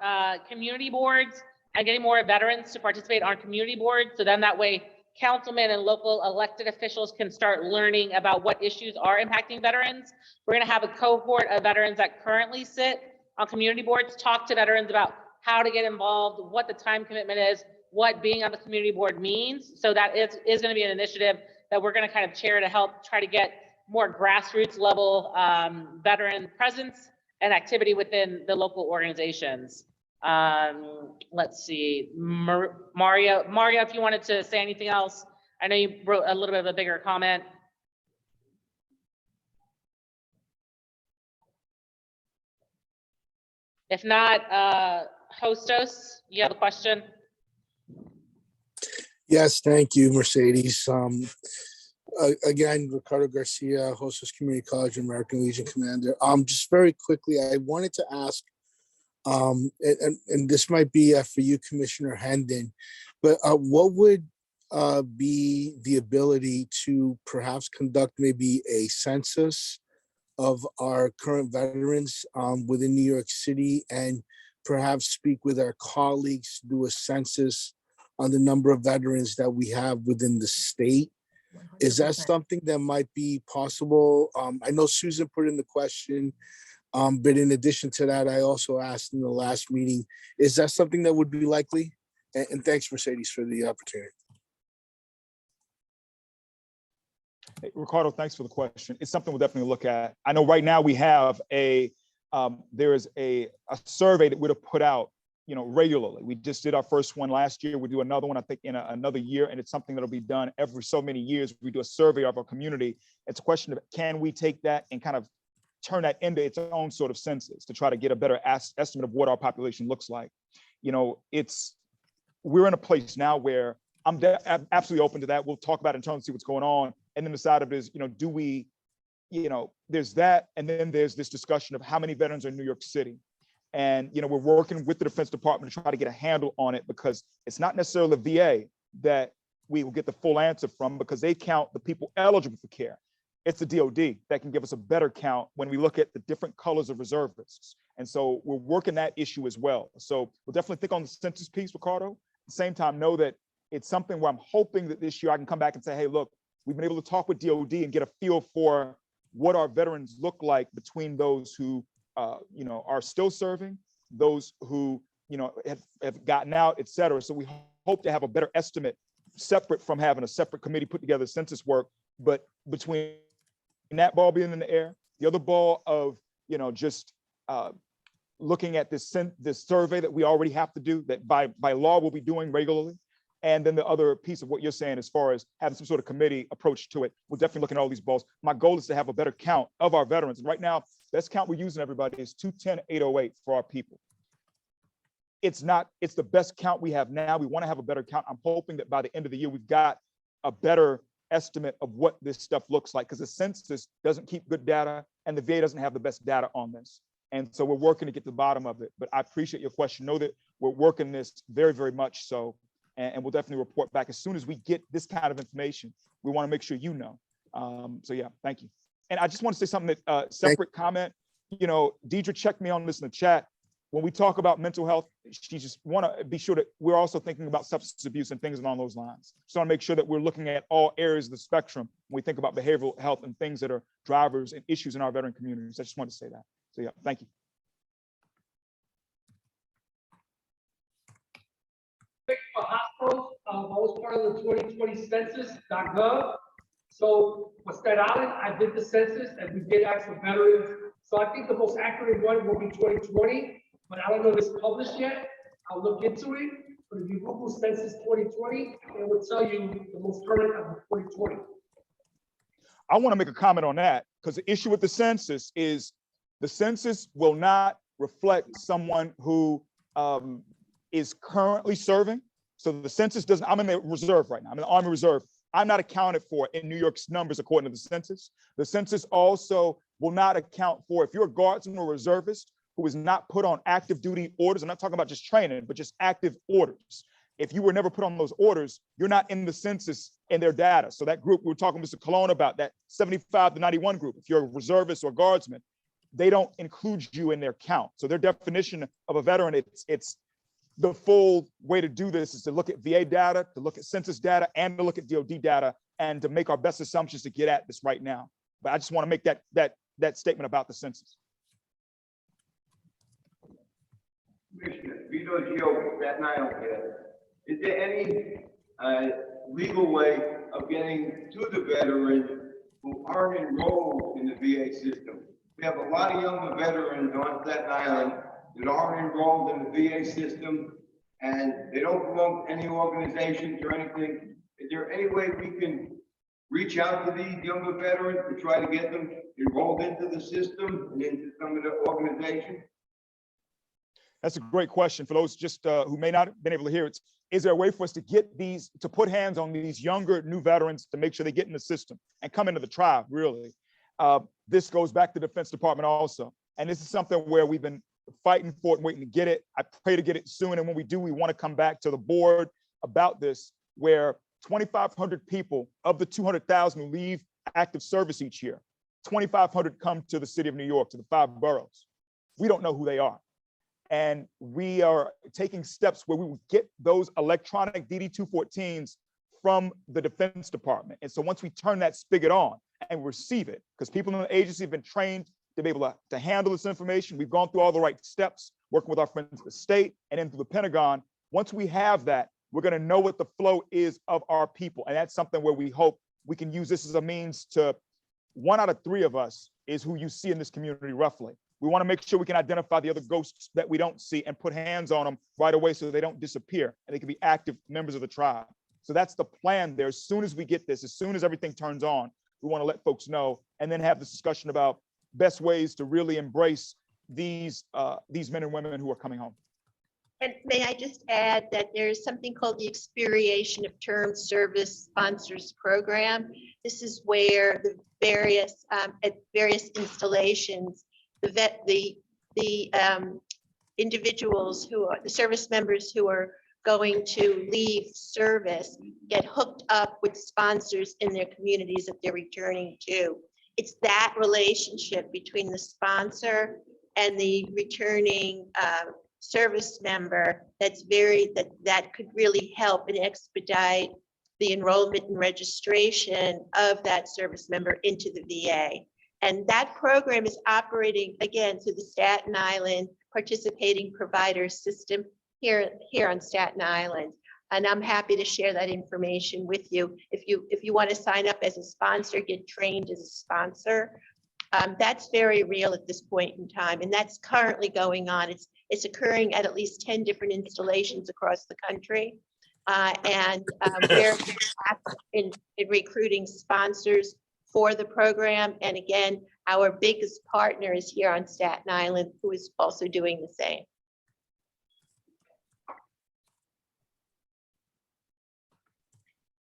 community boards and getting more veterans to participate on community boards. So then that way, councilmen and local elected officials can start learning about what issues are impacting veterans. We're going to have a cohort of veterans that currently sit on community boards, talk to veterans about how to get involved, what the time commitment is, what being on the community board means. So that is going to be an initiative that we're going to kind of chair to help try to get more grassroots level veteran presence and activity within the local organizations. Let's see, Mario, if you wanted to say anything else, I know you wrote a little bit of a bigger comment. If not, Hostos, you have a question? Yes, thank you, Mercedes. Again, Ricardo Garcia, Hostos Community College, American Legion Commander. Just very quickly, I wanted to ask, and this might be for you, Commissioner Hendon, but what would be the ability to perhaps conduct maybe a census of our current veterans within New York City, and perhaps speak with our colleagues, do a census on the number of veterans that we have within the state? Is that something that might be possible? I know Susan put in the question, but in addition to that, I also asked in the last meeting, is that something that would be likely? And thanks, Mercedes, for the opportunity. Hey, Ricardo, thanks for the question. It's something we'll definitely look at. I know right now we have there is a survey that we'd have put out, regularly. We just did our first one last year. We do another one, I think, in another year, and it's something that'll be done every so many years. We do a survey of our community. It's a question of, can we take that and kind of turn that into its own sort of census to try to get a better estimate of what our population looks like? We're in a place now where I'm absolutely open to that. We'll talk about it internally, see what's going on. And then the side of it is, do we, there's that, and then there's this discussion of how many veterans are in New York City. And, we're working with the Defense Department to try to get a handle on it, because it's not necessarily the VA that we will get the full answer from, because they count the people eligible for care. It's the DOD that can give us a better count when we look at the different colors of reservists. And so we're working that issue as well. So we'll definitely think on the census piece, Ricardo. At the same time, know that it's something where I'm hoping that this year I can come back and say, hey, look, we've been able to talk with DOD and get a feel for what our veterans look like between those who are still serving, those who, have gotten out, et cetera. So we hope to have a better estimate, separate from having a separate committee put together census work, but between that ball being in the air, the other ball of, just looking at this survey that we already have to do, that by law we'll be doing regularly. And then the other piece of what you're saying, as far as having some sort of committee approach to it, we're definitely looking at all these balls. My goal is to have a better count of our veterans. And right now, best count we're using, everybody, is 210,808 for our people. It's the best count we have now. We want to have a better count. I'm hoping that by the end of the year, we've got a better estimate of what this stuff looks like, because the census doesn't keep good data and the VA doesn't have the best data on this. And so we're working to get to the bottom of it. But I appreciate your question. Know that we're working this very, very much so. And we'll definitely report back as soon as we get this kind of information. We want to make sure you know. So yeah, thank you. And I just want to say something that separate comment. Deidre checked me on this in the chat. When we talk about mental health, she just want to be sure that we're also thinking about substance abuse and things along those lines. So I want to make sure that we're looking at all areas of the spectrum when we think about behavioral health and things that are drivers and issues in our veteran communities. I just wanted to say that. So yeah, thank you. For hospitals, I was part of the 2020 census.gov. So for Staten Island, I did the census and we did ask for veterans. So I think the most accurate one will be 2020, but I don't know if it's published yet. I'll look into it. But if you Google census 2020, it will tell you the most current of 2020. I want to make a comment on that, because the issue with the census is the census will not reflect someone who is currently serving. So the census doesn't, I'm in the reserve right now, I'm in the Army Reserve. I'm not accounted for in New York's numbers according to the census. The census also will not account for, if you're a guardsman or reservist who is not put on active duty orders, I'm not talking about just training, but just active orders. If you were never put on those orders, you're not in the census in their data. So that group we were talking to Mr. Colon about, that 75 to 91 group, if you're a reservist or guardsman, they don't include you in their count. So their definition of a veteran, it's the full way to do this is to look at VA data, to look at census data, and to look at DoD data, and to make our best assumptions to get at this right now. But I just want to make that statement about the census. Commissioner, Vito Gio, Staten Island here. Is there any legal way of getting to the veterans who aren't enrolled in the VA system? We have a lot of younger veterans on Staten Island that aren't enrolled in the VA system, and they don't belong to any organizations or anything. Is there any way we can reach out to these younger veterans to try to get them enrolled into the system and into some of the organizations? That's a great question. For those just who may not have been able to hear it, is there a way for us to get these, to put hands on these younger new veterans to make sure they get in the system and come into the tribe, really? This goes back to the Defense Department also. And this is something where we've been fighting for it and waiting to get it. I pray to get it soon. And when we do, we want to come back to the board about this, where 2,500 people of the 200,000 who leave active service each year, 2,500 come to the city of New York, to the 5 boroughs. We don't know who they are. And we are taking steps where we will get those electronic DD-214s from the Defense Department. And so once we turn that spigot on and receive it, because people in the agency have been trained to be able to handle this information, we've gone through all the right steps, working with our friends at the state and then through the Pentagon. Once we have that, we're going to know what the flow is of our people. And that's something where we hope we can use this as a means to, 1 out of 3 of us is who you see in this community roughly. We want to make sure we can identify the other ghosts that we don't see and put hands on them right away so they don't disappear and they can be active members of the tribe. So that's the plan there. As soon as we get this, as soon as everything turns on, we want to let folks know and then have this discussion about best ways to really embrace these men and women who are coming home. And may I just add that there's something called the Expiration of Term Service Sponsors Program. This is where the various at various installations, the individuals who are the service members who are going to leave service get hooked up with sponsors in their communities that they're returning to. It's that relationship between the sponsor and the returning service member that could really help and expedite the enrollment and registration of that service member into the VA. And that program is operating again through the Staten Island Participating Provider System here on Staten Island. And I'm happy to share that information with you. If you want to sign up as a sponsor, get trained as a sponsor, that's very real at this point in time. And that's currently going on. It's occurring at least 10 different installations across the country. We're in recruiting sponsors for the program. And again, our biggest partner is here on Staten Island, who is also doing the same.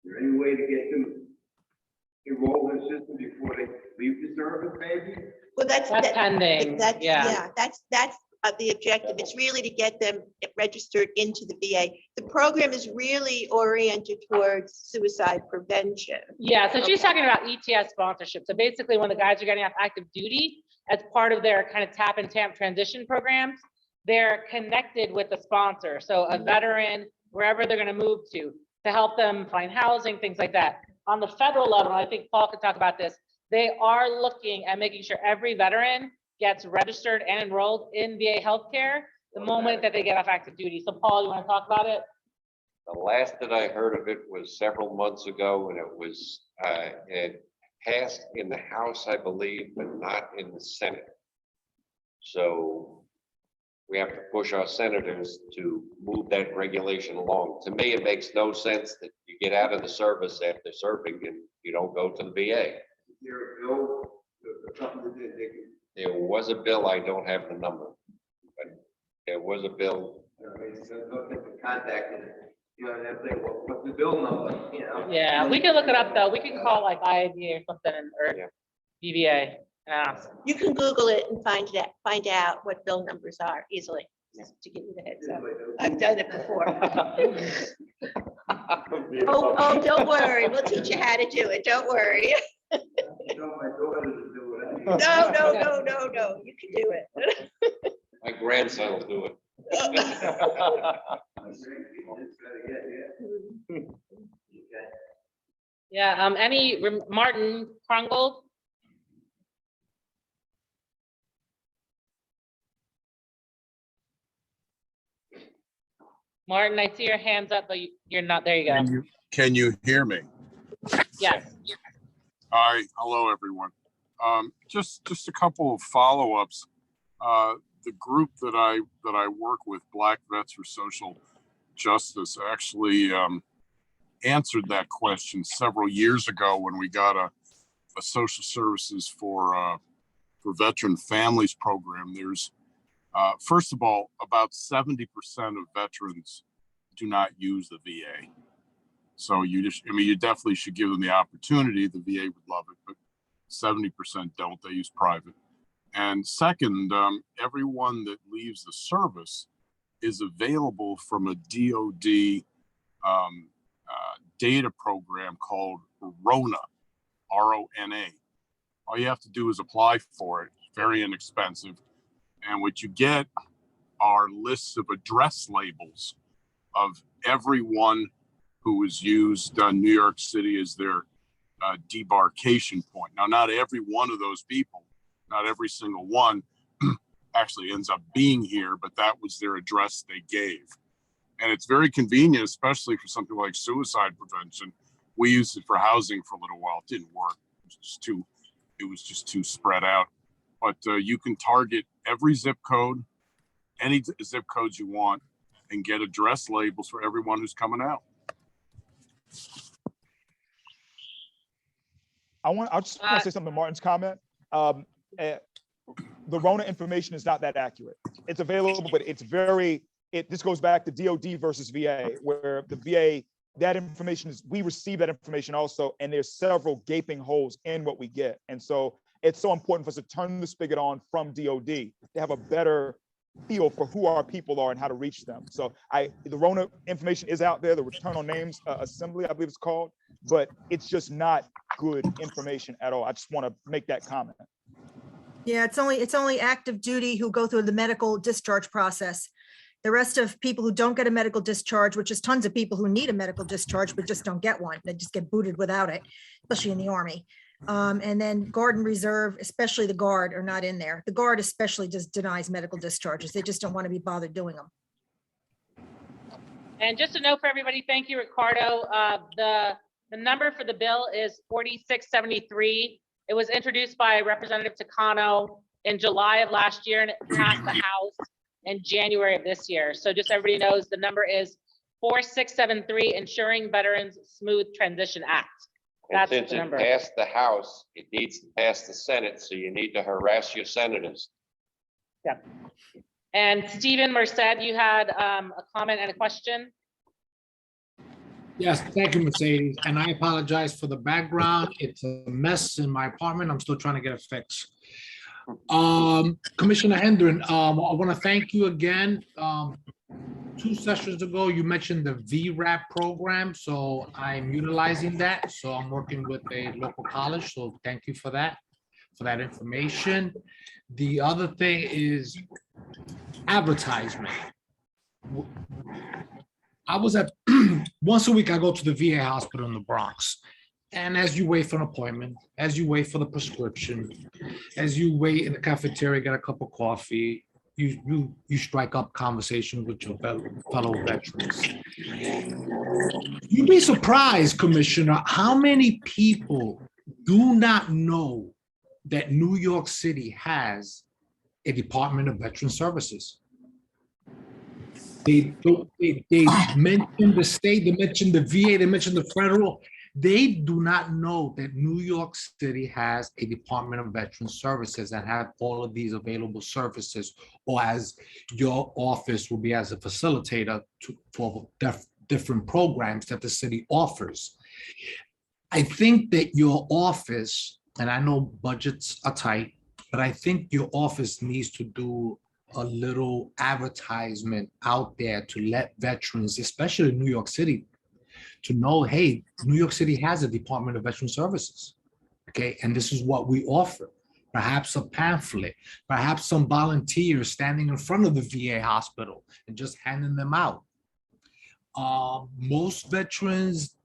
Is there any way to get them enrolled in the system before they leave the service, maybe? Well, that's pending. Yeah, that's the objective. It's really to get them registered into the VA. The program is really oriented towards suicide prevention. Yeah, so she's talking about ETS sponsorship. So basically when the guys are getting off active duty as part of their kind of tap and tamp transition programs, they're connected with the sponsor. So a veteran, wherever they're going to move to help them find housing, things like that. On the federal level, I think Paul could talk about this, they are looking at making sure every veteran gets registered and enrolled in VA healthcare the moment that they get off active duty. So Paul, you want to talk about it? The last that I heard of it was several months ago, and it was it passed in the House, I believe, but not in the Senate. So we have to push our senators to move that regulation along. To me, it makes no sense that you get out of the service after serving and you don't go to the VA. Is there a bill or something that they can? There was a bill, I don't have the number, but there was a bill. Look at the contact and, they'll say, well, what's the bill number, Yeah, we can look it up though. We can call like IADA or something. BVA. Ask. You can Google it and find out what bill numbers are easily, just to give you the heads up. I've done it before. Oh, don't worry. We'll teach you how to do it. Don't worry. No. You can do it. My grandson will do it. Yeah, Martin Krungel? Martin, I see your hands up, but you're not, there you go. Can you hear me? Yes. Hi, hello, everyone. Just a couple of follow-ups. The group that I work with, Black Vets for Social Justice, actually answered that question several years ago when we got a social services for veteran families program. There's first of all, about 70% of veterans do not use the VA. So you definitely should give them the opportunity. The VA would love it, but 70% don't. They use private. And second, everyone that leaves the service is available from a DoD data program called RONA, RONA. All you have to do is apply for it. It's very inexpensive. And what you get are lists of address labels of everyone who has used New York City as their debarkation point. Now, not every one of those people, not every single one actually ends up being here, but that was their address they gave. And it's very convenient, especially for something like suicide prevention. We used it for housing for a little while. It didn't work. It was just too spread out. But you can target every zip code, any zip codes you want, and get address labels for everyone who's coming out. I just want to say something to Martin's comment. The RONA information is not that accurate. It's available, but this goes back to DoD versus VA, where the VA, that information we receive that information also, and there's several gaping holes in what we get. And so it's so important for us to turn the spigot on from DoD to have a better feel for who our people are and how to reach them. So the RONA information is out there, the Return on Names Assembly, I believe it's called, but it's just not good information at all. I just want to make that comment. Yeah, it's only active duty who go through the medical discharge process. The rest of people who don't get a medical discharge, which is tons of people who need a medical discharge, but just don't get one. They just get booted without it, especially in the Army. And then Guard and Reserve, especially the Guard, are not in there. The Guard especially just denies medical discharges. They just don't want to be bothered doing them. And just a note for everybody, thank you, Ricardo. The number for the bill is 4673. It was introduced by Representative Takano in July of last year, and it passed the House in January of this year. So just everybody knows the number is 4673, Ensuring Veterans Smooth Transition Act. That's and since the number. it passed the House, it needs to pass the Senate, so you need to harass your senators. Yeah. And Stephen Merced, you had a comment and a question? Yes, thank you, Mercedes. And I apologize for the background. It's a mess in my apartment. I'm still trying to get it fixed. Commissioner Hendren, I want to thank you again. 2 sessions ago, you mentioned the VRAP program, so I'm utilizing that. So I'm working with a local college, so thank you for that information. The other thing is advertisement. I was at, once a week, I go to the VA hospital in the Bronx. And as you wait for an appointment, as you wait for the prescription, as you wait in the cafeteria, get a cup of coffee, you strike up conversation with your fellow veterans. You'd be surprised, Commissioner, how many people do not know that New York City has a Department of Veteran Services. They mention the state, they mention the VA, they mention the federal. They do not know that New York City has a Department of Veteran Services and have all of these available services, or as your office will be as a facilitator for different programs that the city offers. I think that your office and I know budgets are tight, but I think your office needs to do a little advertisement out there to let veterans, especially in New York City, to know, hey, New York City has a Department of Veteran Services. Okay, and this is what we offer. Perhaps a pamphlet, perhaps some volunteers standing in front of the VA hospital and just handing them out. Most veterans,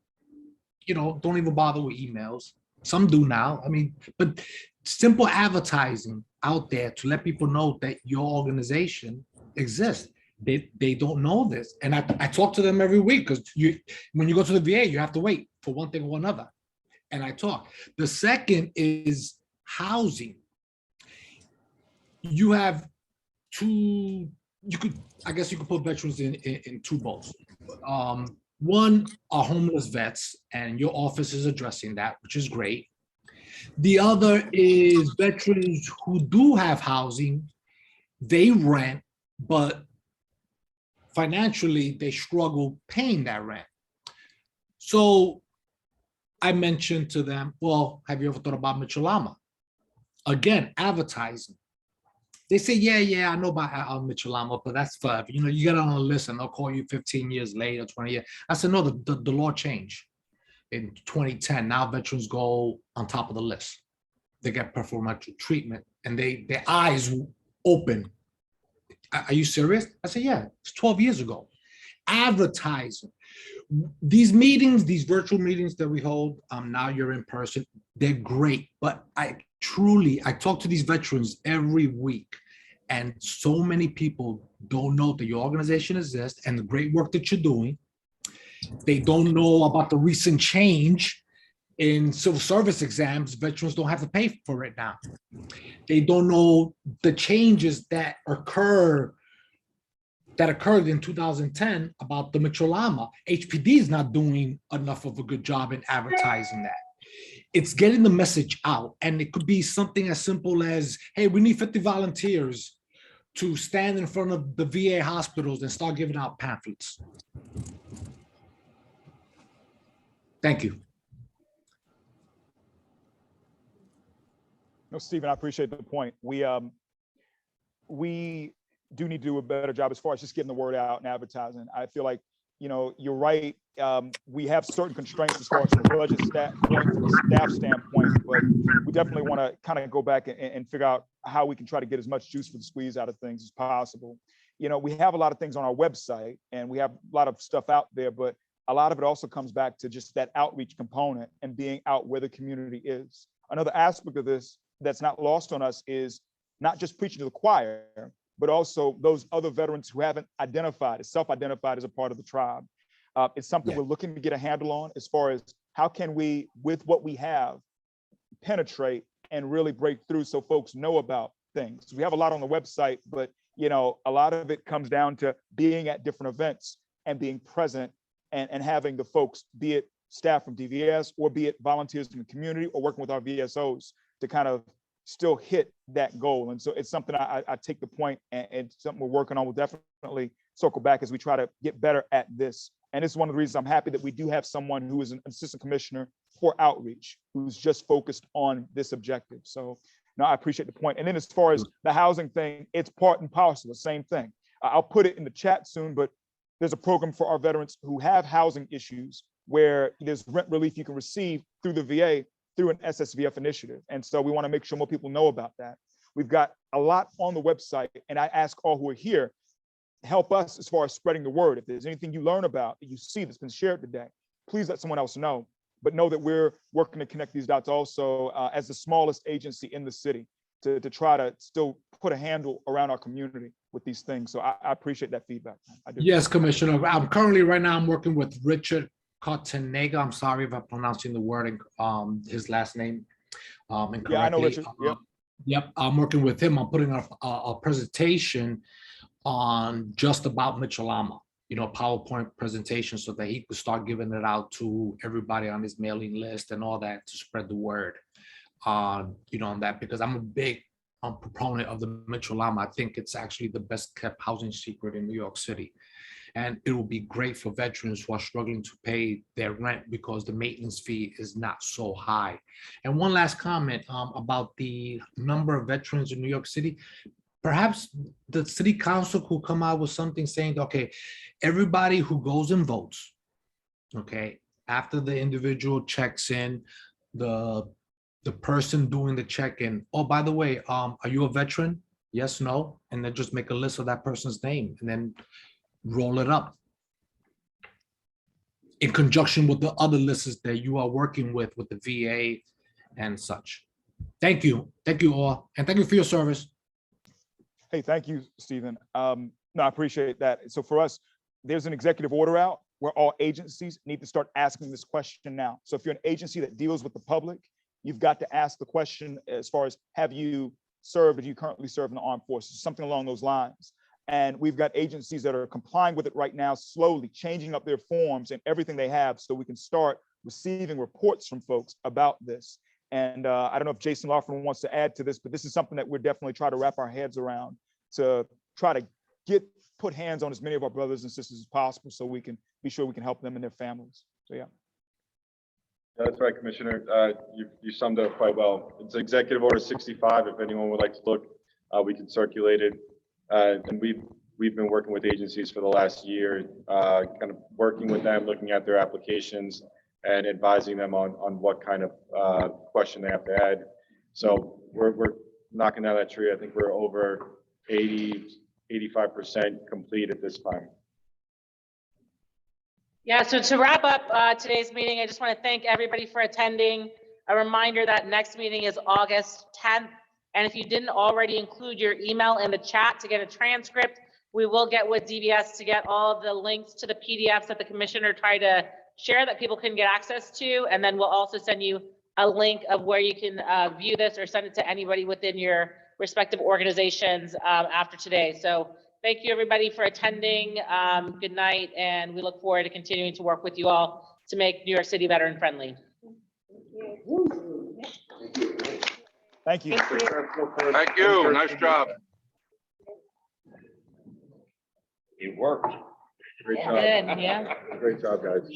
don't even bother with emails. Some do now. I mean, but simple advertising out there to let people know that your organization exists. They don't know this. And I talk to them every week because when you go to the VA, you have to wait for one thing or another. And I talk. The second is housing. You have I guess you could put veterans in two boats. One are homeless vets, and your office is addressing that, which is great. The other is veterans who do have housing, they rent, but financially they struggle paying that rent. So I mentioned to them, well, have you ever thought about Mitchell-Lama? Again, advertising. They say, yeah, I know about Mitchell-Lama, but that's forever. You get on a list and they'll call you 15 years later, 20 years. I said, no, the law changed in 2010. Now veterans go on top of the list. They get preferential treatment and their eyes open. Are you serious? I said, yeah, it's 12 years ago. Advertising. These meetings, these virtual meetings that we hold, now you're in person, they're great. But I talk to these veterans every week, and so many people don't know that your organization exists and the great work that you're doing. They don't know about the recent change in civil service exams. Veterans don't have to pay for it now. They don't know the changes that occurred in 2010 about the Mitchell-Lama. HPD is not doing enough of a good job in advertising that. It's getting the message out, and it could be something as simple as, hey, we need 50 volunteers to stand in front of the VA hospitals and start giving out pamphlets. Thank you. No, Stephen, I appreciate the point. We do need to do a better job as far as just getting the word out and advertising. I feel like, you're right. We have certain constraints as far as from a budget standpoint, from a staff standpoint, but we definitely want to kind of go back and figure out how we can try to get as much juice for the squeeze out of things as possible. We have a lot of things on our website and we have a lot of stuff out there, but a lot of it also comes back to just that outreach component and being out where the community is. Another aspect of this that's not lost on us is not just preaching to the choir, but also those other veterans who haven't self-identified as a part of the tribe. It's something we're looking to get a handle on as far as how can we, with what we have, penetrate and really break through so folks know about things. We have a lot on the website, but a lot of it comes down to being at different events and being present and having the folks, be it staff from DVS or be it volunteers in the community or working with our VSOs to kind of still hit that goal. And so it's something I take the point and something we're working on. We'll definitely circle back as we try to get better at this. And it's one of the reasons I'm happy that we do have someone who is an assistant commissioner for outreach, who's just focused on this objective. So no, I appreciate the point. And then as far as the housing thing, it's part and parcel, the same thing. I'll put it in the chat soon, but there's a program for our veterans who have housing issues where there's rent relief you can receive through the VA through an SSVF initiative. And so we want to make sure more people know about that. We've got a lot on the website, and I ask all who are here, help us as far as spreading the word. If there's anything you learn about that you see that's been shared today, please let someone else know. But know that we're working to connect these dots also as the smallest agency in the city to try to still put a handle around our community with these things. So I appreciate that feedback. I do. Yes, Commissioner. I'm currently right now, I'm working with Richard Cartenega. I'm sorry if I'm pronouncing the word, his last name incorrectly. Yeah, I know Richard. Yep. Yep, I'm working with him. I'm putting a presentation on just about Mitchell-Lama, PowerPoint presentation so that he could start giving it out to everybody on his mailing list and all that to spread the word on that, because I'm a big proponent of the Mitchell-Lama. I think it's actually the best kept housing secret in New York City. And it will be great for veterans who are struggling to pay their rent because the maintenance fee is not so high. And one last comment about the number of veterans in New York City. Perhaps the city council could come out with something saying, okay, everybody who goes and votes, okay, after the individual checks in, the person doing the check-in, oh, by the way, are you a veteran? Yes, no, and then just make a list of that person's name and then roll it up in conjunction with the other lists that you are working with the VA and such. Thank you all, and thank you for your service. Hey, thank you, Stephen. No, I appreciate that. So for us, there's an executive order out where all agencies need to start asking this question now. So if you're an agency that deals with the public, you've got to ask the question as far as, have you served, or do you currently serve in the armed forces, something along those lines. And we've got agencies that are complying with it right now, slowly changing up their forms and everything they have so we can start receiving reports from folks about this. And I don't know if Jason Laughlin wants to add to this, but this is something that we're definitely trying to wrap our heads around to try to put hands on as many of our brothers and sisters as possible so we can be sure we can help them and their families. So yeah. That's right, Commissioner. You summed it up quite well. It's Executive Order 65. If anyone would like to look, we can circulate it. And we've been working with agencies for the last year, kind of working with them, looking at their applications and advising them on what kind of question they have to add. So we're knocking down that tree. I think we're over 85% complete at this time. Yeah, so to wrap up today's meeting, I just want to thank everybody for attending. A reminder that next meeting is August 10th. And if you didn't already include your email in the chat to get a transcript, we will get with DBS to get all the links to the PDFs that the commissioner tried to share that people can get access to. And then we'll also send you a link of where you can view this or send it to anybody within your respective organizations after today. So thank you everybody for attending. Good night. And we look forward to continuing to work with you all to make New York City veteran friendly. Thank you. Thank you. Nice job. It worked. Great job. Good, yeah. Great job, guys.